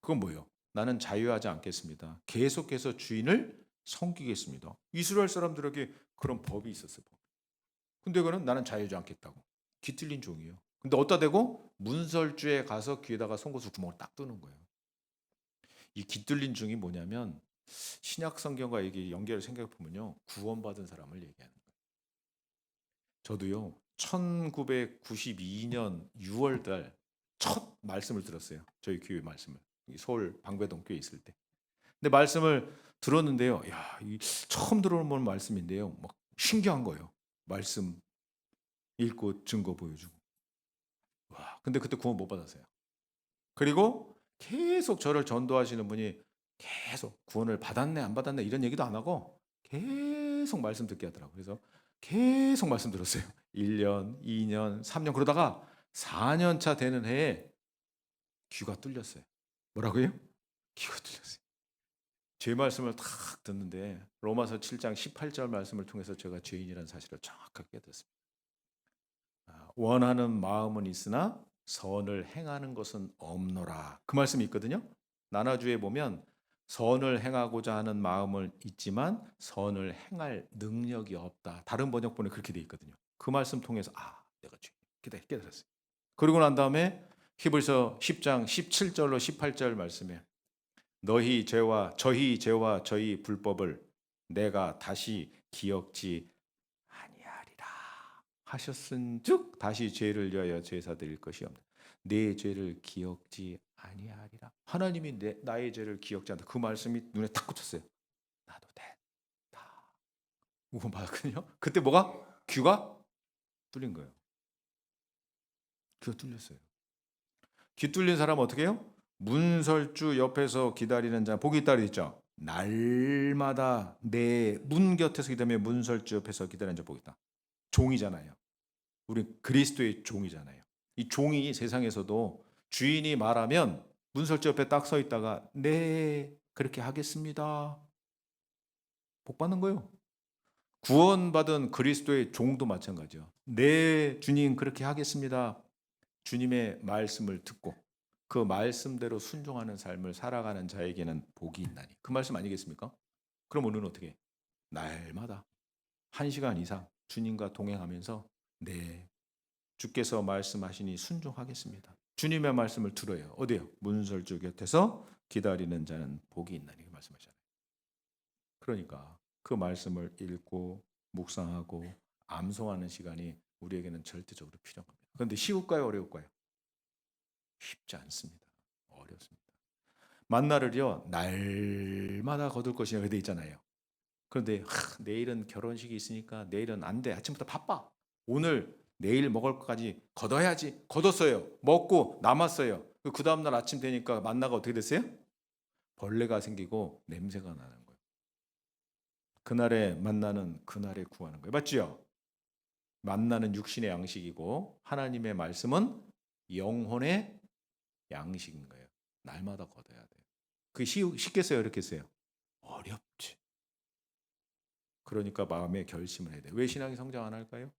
그건 뭐예요? 나는 자유하지 않겠습니다. 계속해서 주인을 섬기겠습니다. 이스라엘 사람들에게 그런 법이 있었어요. 근데 그는 나는 자유하지 않겠다고. 귀 뚫린 종이에요. 근데 어디다 대고 문설주에 가서 귀에다가 송곳을 구멍을 딱 뚫는 거예요. 이 귀 뚫린 종이 뭐냐면 신약 성경과 이게 연결을 생각해 보면요. 구원받은 사람을 얘기하는 거예요. 저도요. 1992년 6월 달 첫 말씀을 들었어요. 저희 교회 말씀을. 서울 방배동 교회 있을 때. 근데 말씀을 들었는데요. 야, 이 처음 들어보는 말씀인데요. 막 신기한 거예요. 말씀 읽고 증거 보여주고. 와, 근데 그때 구원 못 받았어요. 그리고 계속 저를 전도하시는 분이 계속 구원을 받았네 안 받았네 이런 얘기도 안 하고 계속 말씀 듣게 하더라고요. 그래서 계속 말씀 들었어요. 1년, 2년, 3년 그러다가 4년 차 되는 해에 귀가 뚫렸어요. 뭐라고요? 귀가 뚫렸어요. 제 말씀을 탁 듣는데 로마서 7장 18절 말씀을 통해서 제가 죄인이라는 사실을 정확하게 깨닫습니다. 원하는 마음은 있으나 선을 행하는 것은 없노라. 그 말씀이 있거든요. 나나주에 보면 선을 행하고자 하는 마음을 있지만 선을 행할 능력이 없다. 다른 번역본에 그렇게 돼 있거든요. 그 말씀 통해서 내가 죄인 깨달았어요. 그리고 난 다음에 히브리서 10장 17절로 18절 말씀에 저희 죄와 저희 불법을 내가 다시 기억지 아니하리라 하셨은즉 다시 죄를 위하여 제사 드릴 것이 없다. 내 죄를 기억지 아니하리라. 하나님이 나의 죄를 기억지 않다. 그 말씀이 눈에 탁 꽂혔어요. 나도 됐다. 우건 받았거든요. 그때 뭐가? 귀가 뚫린 거예요. 귀가 뚫렸어요. 귀 뚫린 사람은 어떻게 해요? 문설주 옆에서 기다리는 자 복이 있다 그랬죠. 날마다 내 문 곁에서 기다리며 문설주 옆에서 기다리는 자 복이 있다. 종이잖아요. 우리 그리스도의 종이잖아요. 이 종이 세상에서도 주인이 말하면 문설주 옆에 딱 서 있다가 네 그렇게 하겠습니다. 복 받는 거예요. 구원받은 그리스도의 종도 마찬가지죠. 네 주님 그렇게 하겠습니다. 주님의 말씀을 듣고 그 말씀대로 순종하는 삶을 살아가는 자에게는 복이 있나니. 그 말씀 아니겠습니까? 그럼 우리는 어떻게 해? 날마다 1시간 이상 주님과 동행하면서 네 주께서 말씀하시니 순종하겠습니다. 주님의 말씀을 들어요. 어디요? 문설주 곁에서 기다리는 자는 복이 있나니 그 말씀하잖아요. 그러니까 그 말씀을 읽고 묵상하고 암송하는 시간이 우리에게는 절대적으로 필요한 겁니다. 그런데 쉬울까요? 어려울까요? 쉽지 않습니다. 어렵습니다. 만나를요 날마다 거둘 것이냐 그돼 있잖아요. 그런데 내일은 결혼식이 있으니까 내일은 안 돼. 아침부터 바빠. 오늘 내일 먹을 것까지 걷어야지. 걷었어요. 먹고 남았어요. 그 다음날 아침 되니까 만나가 어떻게 됐어요? 벌레가 생기고 냄새가 나는 거예요. 그날에 만나는 그날에 구하는 거예요. 맞죠? 만나는 육신의 양식이고 하나님의 말씀은 영혼의 양식인 거예요. 날마다 걷어야 돼요. 그게 쉽겠어요? 어렵겠어요? 어렵지. 그러니까 마음의 결심을 해야 돼요. 왜 신앙이 성장 안 할까요?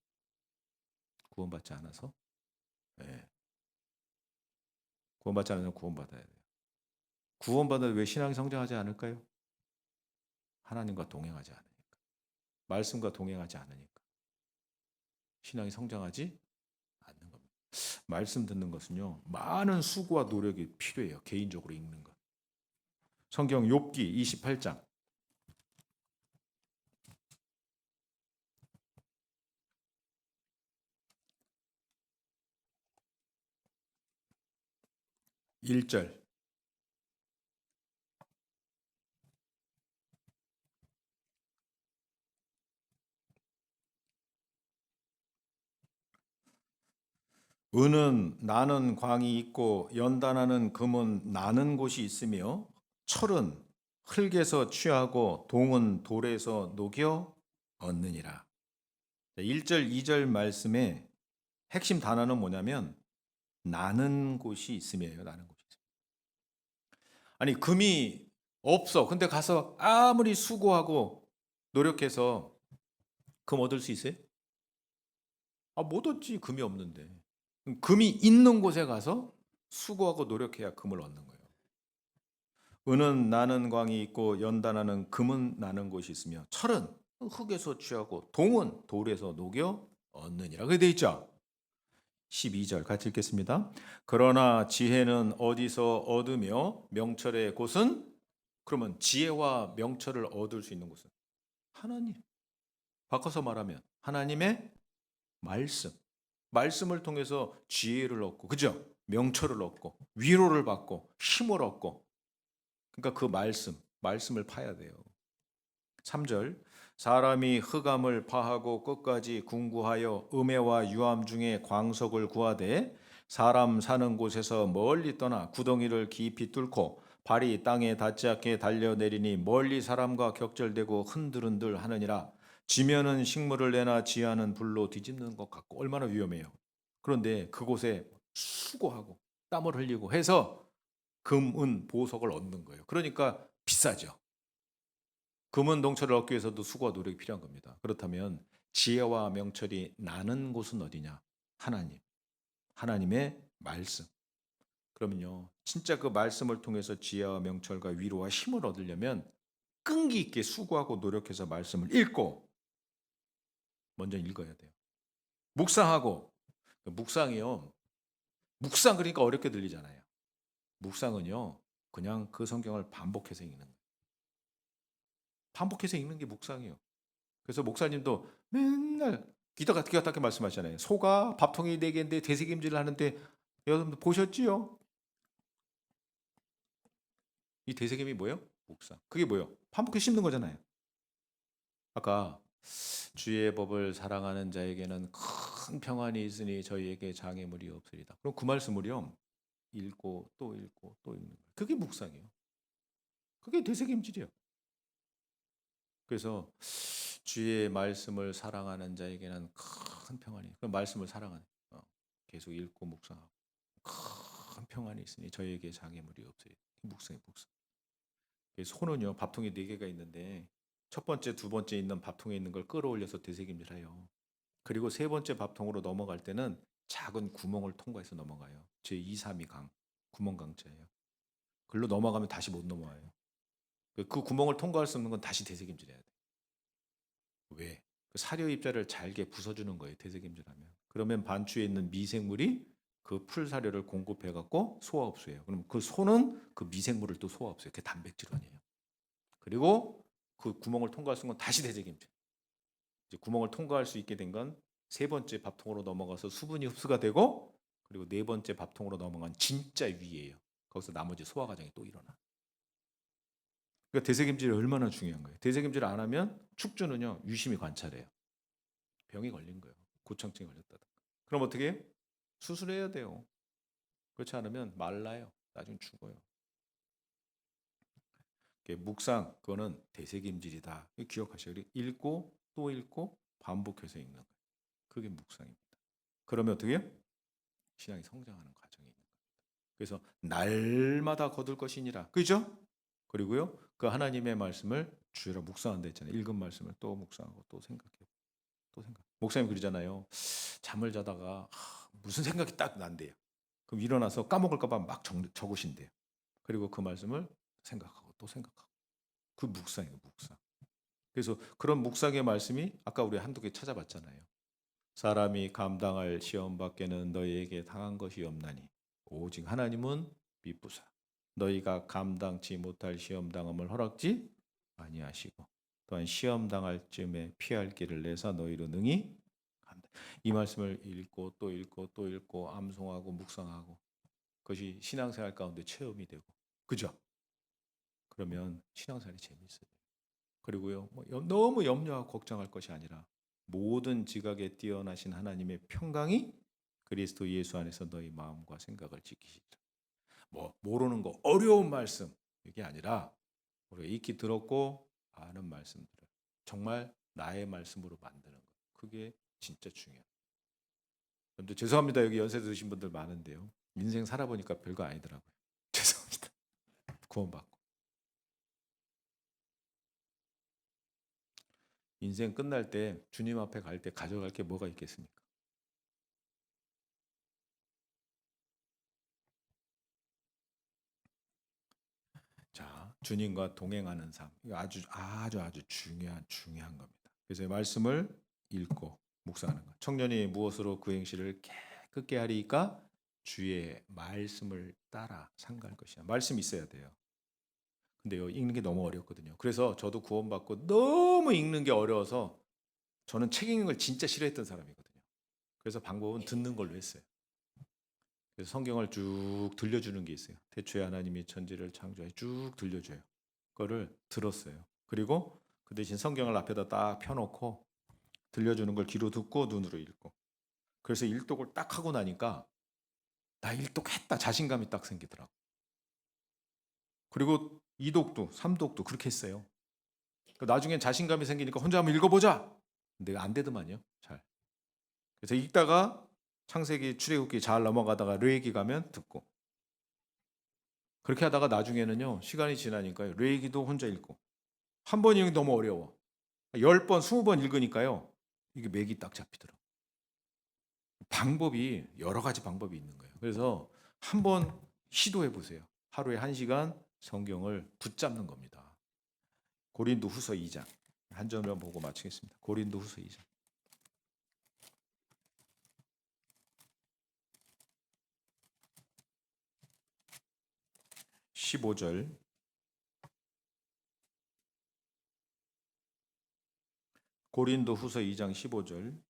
구원받지 않아서? 네. 구원받지 않으면 구원받아야 돼요. 구원받아도 왜 신앙이 성장하지 않을까요? 하나님과 동행하지 않으니까. 말씀과 동행하지 않으니까. 신앙이 성장하지 않는 겁니다. 말씀 듣는 것은요. 많은 수고와 노력이 필요해요. 개인적으로 읽는 것. 성경 욥기 28장 1절 은은 나는 광이 있고 연단하는 금은 나는 곳이 있으며 철은 흙에서 취하고 동은 돌에서 녹여 얻느니라. 1절 2절 말씀의 핵심 단어는 뭐냐면 나는 곳이 있음이에요. 나는 곳이 있음. 아니 금이 없어. 근데 가서 아무리 수고하고 노력해서 금 얻을 수 있어요? 못 얻지. 금이 없는데. 금이 있는 곳에 가서 수고하고 노력해야 금을 얻는 거예요. 은은 나는 광이 있고 연단하는 금은 나는 곳이 있으며 철은 흙에서 취하고 동은 돌에서 녹여 얻느니라. 그게 돼 있죠. 12절 같이 읽겠습니다. 그러나 지혜는 어디서 얻으며 명철의 곳은 그러면 지혜와 명철을 얻을 수 있는 곳은 하나님. 바꿔서 말하면 하나님의 말씀. 말씀을 통해서 지혜를 얻고 그죠? 명철을 얻고 위로를 받고 힘을 얻고 그러니까 그 말씀을 파야 돼요. 3절 사람이 흑암을 파하고 끝까지 궁구하여 음해와 유암 중에 광석을 구하되 사람 사는 곳에서 멀리 떠나 구덩이를 깊이 뚫고 발이 땅에 닿지 않게 달려내리니 멀리 사람과 격절되고 흔들흔들 하느니라. 지면은 식물을 내나 지하는 불로 뒤집는 것 같고 얼마나 위험해요. 그런데 그곳에 수고하고 땀을 흘리고 해서 금, 은, 보석을 얻는 거예요. 그러니까 비싸죠. 금은 동철을 얻기 위해서도 수고와 노력이 필요한 겁니다. 그렇다면 지혜와 명철이 나는 곳은 어디냐? 하나님. 하나님의 말씀. 그러면요. 진짜 그 말씀을 통해서 지혜와 명철과 위로와 힘을 얻으려면 끈기 있게 수고하고 노력해서 말씀을 읽고 먼저 읽어야 돼요. 묵상하고 묵상이요. 묵상 그러니까 어렵게 들리잖아요. 묵상은요. 그냥 그 성경을 반복해서 읽는 거예요. 반복해서 읽는 게 묵상이에요. 그래서 목사님도 맨날 기가 닦게 말씀하시잖아요. 소가 밥통이 4개인데 되새김질을 하는데 여러분 보셨지요? 이 되새김이 뭐예요? 묵상. 그게 뭐예요? 반복해 씹는 거잖아요. 아까 주의 법을 사랑하는 자에게는 큰 평안이 있으니 저희에게 장애물이 없으리다. 그럼 그 말씀을요. 읽고 또 읽고 또 읽는 거예요. 그게 묵상이에요. 그게 되새김질이에요. 그래서 주의 말씀을 사랑하는 자에게는 큰 평안이. 그 말씀을 사랑하는. 계속 읽고 묵상하고 큰 평안이 있으니 저에게 장애물이 없으리. 묵상이 묵상. 소는요 밥통이 4개가 있는데 첫 번째, 두 번째 있는 밥통에 있는 걸 끌어올려서 되새김질해요. 그리고 세 번째 밥통으로 넘어갈 때는 작은 구멍을 통과해서 넘어가요. 제 2, 3이 강 구멍강자예요. 글로 넘어가면 다시 못 넘어와요. 그 구멍을 통과할 수 없는 건 다시 되새김질해야 돼. 왜? 그 사료 입자를 잘게 부숴주는 거예요. 되새김질하면. 그러면 반추에 있는 미생물이 그 풀 사료를 공급해 갖고 소화 흡수해요. 그럼 그 소는 그 미생물을 또 소화 흡수해요. 그게 단백질원이에요. 그리고 그 구멍을 통과할 수 있는 건 다시 되새김질. 이제 구멍을 통과할 수 있게 된 건 세 번째 밥통으로 넘어가서 수분이 흡수가 되고 그리고 네 번째 밥통으로 넘어간 진짜 위예요. 거기서 나머지 소화 과정이 또 일어나. 그러니까 되새김질이 얼마나 중요한 거예요. 되새김질 안 하면 축주는요 유심히 관찰해요. 병이 걸린 거예요. 고창증이 걸렸다든가. 그럼 어떻게 해요? 수술해야 돼요. 그렇지 않으면 말라요. 나중에 죽어요. 묵상 그거는 되새김질이다. 기억하셔야 돼요. 읽고 또 읽고 반복해서 읽는 거예요. 그게 묵상입니다. 그러면 어떻게 해요? 신앙이 성장하는 과정이 있는 겁니다. 그래서 날마다 거둘 것이니라. 그죠? 그리고요. 그 하나님의 말씀을 주로 묵상한다 했잖아요. 읽은 말씀을 또 묵상하고 또 생각해요. 또 생각. 목사님 그러잖아요. 잠을 자다가 무슨 생각이 딱 난대요. 그럼 일어나서 까먹을까 봐 막 적으신대요. 그리고 그 말씀을 생각하고 또 생각하고. 그 묵상이에요, 묵상. 그래서 그런 묵상의 말씀이 아까 우리 한두 개 찾아봤잖아요. 사람이 감당할 시험 밖에는 너희에게 당한 것이 없나니 오직 하나님은 미쁘사 너희가 감당치 못할 시험 당함을 허락지 아니하시고 또한 시험 당할 쯤에 피할 길을 내사 너희로 능히 간다. 이 말씀을 읽고 또 읽고 또 읽고 암송하고 묵상하고 그것이 신앙생활 가운데 체험이 되고 그죠? 그러면 신앙생활이 재미있어요. 그리고요 너무 염려하고 걱정할 것이 아니라 모든 지각에 뛰어나신 하나님의 평강이 그리스도 예수 안에서 너희 마음과 생각을 지키시리라. 뭐 모르는 거 어려운 말씀 이게 아니라 우리가 익히 들었고 아는 말씀들을 정말 나의 말씀으로 만드는 거. 그게 진짜 중요해요. 근데 죄송합니다. 여기 연세 드신 분들 많은데요. 인생 살아보니까 별거 아니더라고요. 죄송합니다. 구원받고. 인생 끝날 때 주님 앞에 갈 때 가져갈 게 뭐가 있겠습니까? 자, 주님과 동행하는 삶. 이거 아주 중요한 겁니다. 그래서 이 말씀을 읽고 묵상하는 것. 청년이 무엇으로 그 행실을 깨끗게 하리까? 주의 말씀을 따라 상갈 것이야. 말씀 있어야 돼요. 근데요, 읽는 게 너무 어렵거든요. 그래서 저도 구원받고 너무 읽는 게 어려워서 저는 책 읽는 걸 진짜 싫어했던 사람이거든요. 그래서 방법은 듣는 걸로 했어요. 그래서 성경을 쭉 들려주는 게 있어요. 태초에 하나님이 천지를 창조해 쭉 들려줘요. 그거를 들었어요. 그리고 그 대신 성경을 앞에다 딱 펴놓고 들려주는 걸 귀로 듣고 눈으로 읽고. 그래서 일독을 딱 하고 나니까 나 일독했다 자신감이 딱 생기더라고. 그리고 이독도 삼독도 그렇게 했어요. 나중엔 자신감이 생기니까 혼자 한번 읽어보자. 근데 안 되더만요. 잘. 그래서 읽다가 창세기, 출애굽기 잘 넘어가다가 레위기 가면 듣고. 그렇게 하다가 나중에는요. 시간이 지나니까요. 레위기도 혼자 읽고. 한 번 읽으면 너무 어려워. 10번, 20번 읽으니까요. 이게 맥이 딱 잡히더라고요. 방법이 여러 가지 방법이 있는 거예요. 그래서 한번 시도해 보세요. 하루에 1시간 성경을 붙잡는 겁니다. 고린도후서 2장. 한 점만 보고 마치겠습니다. 고린도후서 2장. 15절. 고린도후서 2장 15절.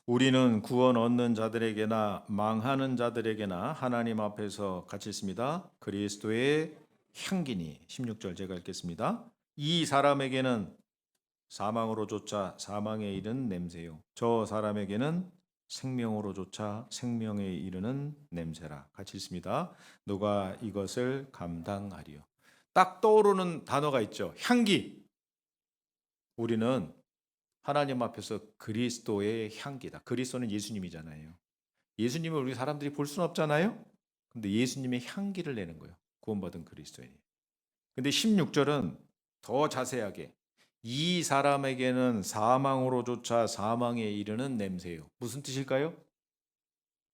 우리는 구원 얻는 자들에게나 망하는 자들에게나 하나님 앞에서 같이 있습니다. 그리스도의 향기니. 16절 제가 읽겠습니다. 이 사람에게는 사망으로 쫓아 사망에 이르는 냄새요. 저 사람에게는 생명으로 쫓아 생명에 이르는 냄새라. 같이 읽습니다. 누가 이것을 감당하리요. 딱 떠오르는 단어가 있죠. 향기. 우리는 하나님 앞에서 그리스도의 향기다. 그리스도는 예수님이잖아요. 예수님을 우리 사람들이 볼 수는 없잖아요. 근데 예수님의 향기를 내는 거예요. 구원받은 그리스도인이. 근데 16절은 더 자세하게 이 사람에게는 사망으로 쫓아 사망에 이르는 냄새요. 무슨 뜻일까요?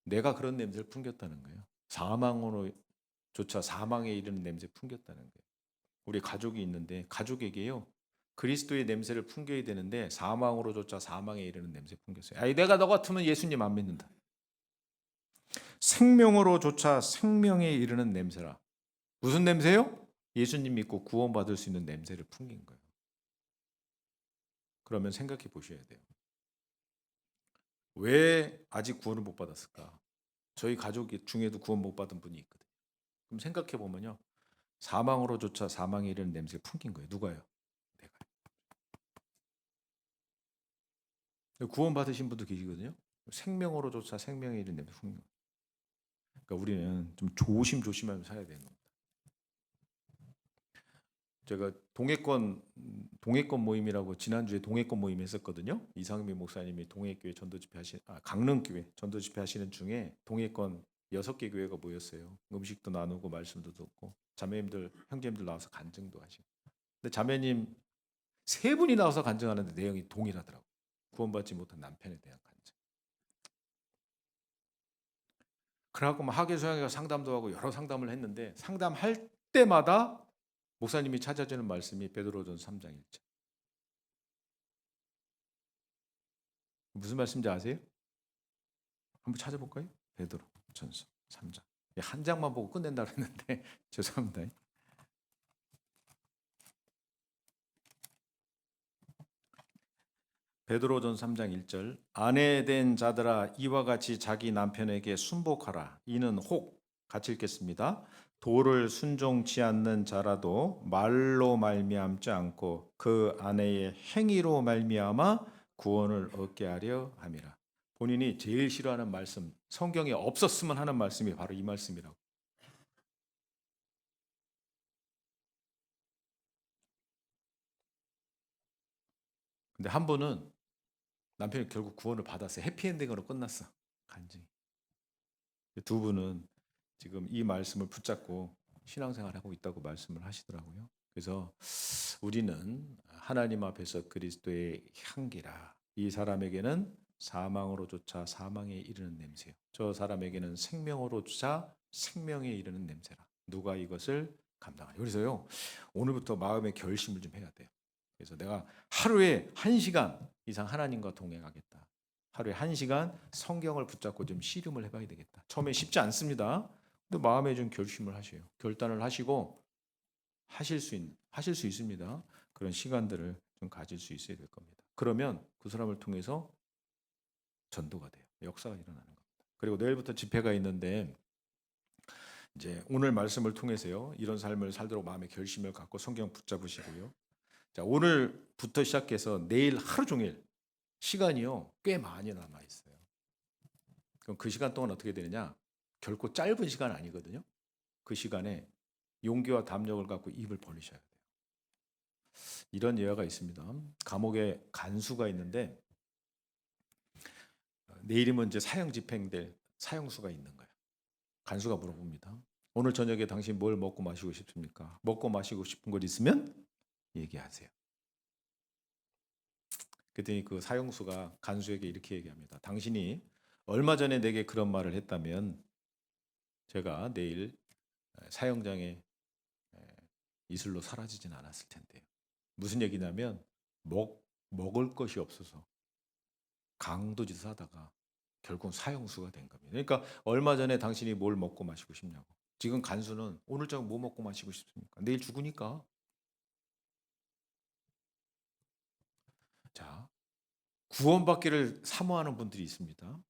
내가 그런 냄새를 풍겼다는 거예요. 사망으로 쫓아 사망에 이르는 냄새 풍겼다는 거예요. 우리 가족이 있는데 가족에게요. 그리스도의 냄새를 풍겨야 되는데 사망으로 쫓아 사망에 이르는 냄새 풍겼어요. 아이 내가 너 같으면 예수님 안 믿는다. 생명으로 쫓아 생명에 이르는 냄새라. 무슨 냄새요? 예수님 믿고 구원받을 수 있는 냄새를 풍긴 거예요. 그러면 생각해 보셔야 돼요. 왜 아직 구원을 못 받았을까? 저희 가족 중에도 구원 못 받은 분이 있거든요. 그럼 생각해 보면요. 사망으로조차 사망에 이르는 냄새를 풍긴 거예요. 누가요? 내가. 구원 받으신 분도 계시거든요. 생명으로조차 생명에 이르는 냄새 풍긴 거예요. 그러니까 우리는 좀 조심하면서 살아야 되는 겁니다. 제가 동해권 모임이라고 지난주에 동해권 모임 했었거든요. 이상민 목사님이 동해교회 전도집회 강릉교회 전도집회 하시는 중에 동해권 6개 교회가 모였어요. 음식도 나누고 말씀도 듣고 자매님들 형제님들 나와서 간증도 하시고. 근데 자매님 3분이 나와서 간증하는데 내용이 동일하더라고. 구원받지 못한 남편에 대한 간증. 그래갖고 하계소양회가 상담도 하고 여러 상담을 했는데 상담할 때마다 목사님이 찾아주는 말씀이 베드로전서 3장 1절. 무슨 말씀인지 아세요? 한번 찾아볼까요? 베드로전서 3장. 한 장만 보고 끝낸다고 했는데 죄송합니다. 베드로전서 3장 1절. 아내된 자들아 이와 같이 자기 남편에게 순복하라. 이는 혹 같이 읽겠습니다. 도를 순종치 않는 자라도 말로 말미암지 않고 그 아내의 행위로 말미암아 구원을 얻게 하려 함이라. 본인이 제일 싫어하는 말씀, 성경에 없었으면 하는 말씀이 바로 이 말씀이라고. 근데 한 분은 남편이 결국 구원을 받았어요. 해피엔딩으로 끝났어. 간증이. 두 분은 지금 이 말씀을 붙잡고 신앙생활을 하고 있다고 말씀을 하시더라고요. 그래서 우리는 하나님 앞에서 그리스도의 향기라. 이 사람에게는 사망으로조차 사망에 이르는 냄새요. 저 사람에게는 생명으로조차 생명에 이르는 냄새라. 누가 이것을 감당하냐. 그래서요. 오늘부터 마음의 결심을 좀 해야 돼요. 그래서 내가 하루에 1시간 이상 하나님과 동행하겠다. 하루에 1시간 성경을 붙잡고 좀 씨름을 해봐야 되겠다. 처음에 쉽지 않습니다. 근데 마음에 좀 결심을 하셔요. 결단을 하시고 하실 수 있습니다. 그런 시간들을 좀 가질 수 있어야 될 겁니다. 그러면 그 사람을 통해서 전도가 돼요. 역사가 일어나는 겁니다. 그리고 내일부터 집회가 있는데 이제 오늘 말씀을 통해서요. 이런 삶을 살도록 마음의 결심을 갖고 성경 붙잡으시고요. 자, 오늘부터 시작해서 내일 하루 종일 시간이요, 꽤 많이 남아 있어요. 그럼 그 시간 동안 어떻게 되느냐? 결코 짧은 시간 아니거든요. 그 시간에 용기와 담력을 갖고 입을 벌리셔야 돼요. 이런 예화가 있습니다. 감옥에 간수가 있는데 내일이면 이제 사형 집행될 사형수가 있는 거예요. 간수가 물어봅니다. 오늘 저녁에 당신 뭘 먹고 마시고 싶습니까? 먹고 마시고 싶은 것 있으면 얘기하세요. 그랬더니 그 사형수가 간수에게 이렇게 얘기합니다. 당신이 얼마 전에 내게 그런 말을 했다면 제가 내일 사형장에 이슬로 사라지진 않았을 텐데요. 무슨 얘기냐면 먹을 것이 없어서 강도짓을 하다가 결국 사형수가 된 겁니다. 그러니까 얼마 전에 당신이 뭘 먹고 마시고 싶냐고. 지금 간수는 오늘 저녁 뭐 먹고 마시고 싶습니까? 내일 죽으니까. 자, 구원받기를 사모하는 분들이 있습니다.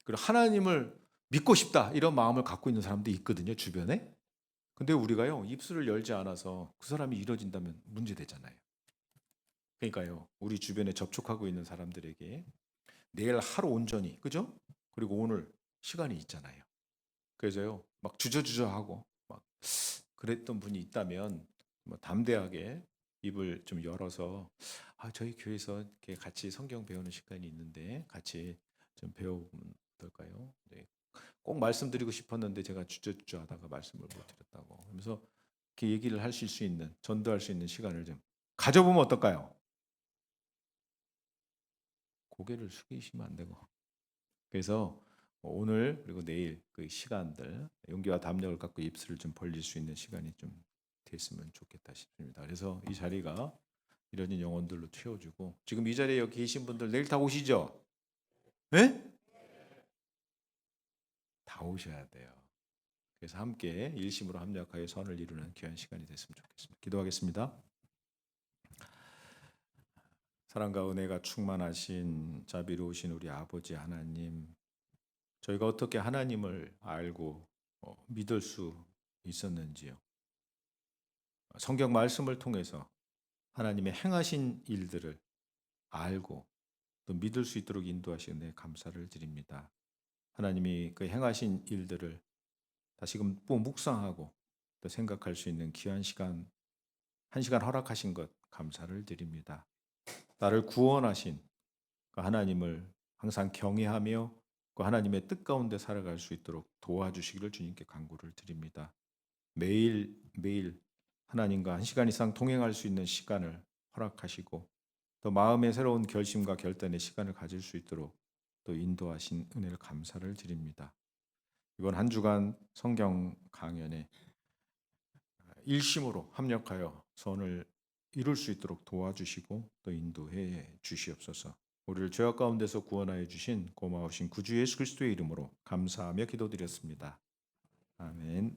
그리고 하나님을 믿고 싶다 이런 마음을 갖고 있는 사람도 있거든요, 주변에. 근데 우리가요, 입술을 열지 않아서 그 사람이 이뤄진다면 문제되잖아요. 그러니까요, 우리 주변에 접촉하고 있는 사람들에게 내일 하루 온전히, 그죠? 그리고 오늘 시간이 있잖아요. 그래서요, 막 주저주저하고 막 그랬던 분이 있다면 뭐 담대하게 입을 좀 열어서 저희 교회에서 이렇게 같이 성경 배우는 시간이 있는데 같이 좀 배워보면 어떨까요? 네. 꼭 말씀드리고 싶었는데 제가 주저주저하다가 말씀을 못 드렸다고. 그래서 이렇게 얘기를 하실 수 있는, 전도할 수 있는 시간을 좀 가져보면 어떨까요? 고개를 숙이시면 안 되고. 그래서 오늘 그리고 내일 그 시간들 용기와 담력을 갖고 입술을 좀 벌릴 수 있는 시간이 좀 됐으면 좋겠다 싶습니다. 그래서 이 자리가 이런 영혼들로 채워주고 지금 이 자리에 여기 계신 분들 내일 다 오시죠? 네? 다 오셔야 돼요. 그래서 함께 일심으로 합력하여 선을 이루는 귀한 시간이 됐으면 좋겠습니다. 기도하겠습니다. 사랑과 은혜가 충만하신 자비로우신 우리 아버지 하나님, 저희가 어떻게 하나님을 알고 믿을 수 있었는지요. 성경 말씀을 통해서 하나님의 행하신 일들을 알고 또 믿을 수 있도록 인도하시는 데 감사를 드립니다. 하나님이 그 행하신 일들을 다시금 또 묵상하고 또 생각할 수 있는 귀한 시간, 한 시간 허락하신 것 감사를 드립니다. 나를 구원하신 그 하나님을 항상 경외하며 그 하나님의 뜻 가운데 살아갈 수 있도록 도와주시기를 주님께 간구를 드립니다. 매일 매일 하나님과 한 시간 이상 동행할 수 있는 시간을 허락하시고 또 마음의 새로운 결심과 결단의 시간을 가질 수 있도록 또 인도하신 은혜를 감사를 드립니다. 이번 한 주간 성경 강연에 일심으로 합력하여 선을 이룰 수 있도록 도와주시고 또 인도해 주시옵소서. 우리를 죄악 가운데서 구원하여 주신 고마우신 구주 예수 그리스도의 이름으로 감사하며 기도드렸습니다. 아멘.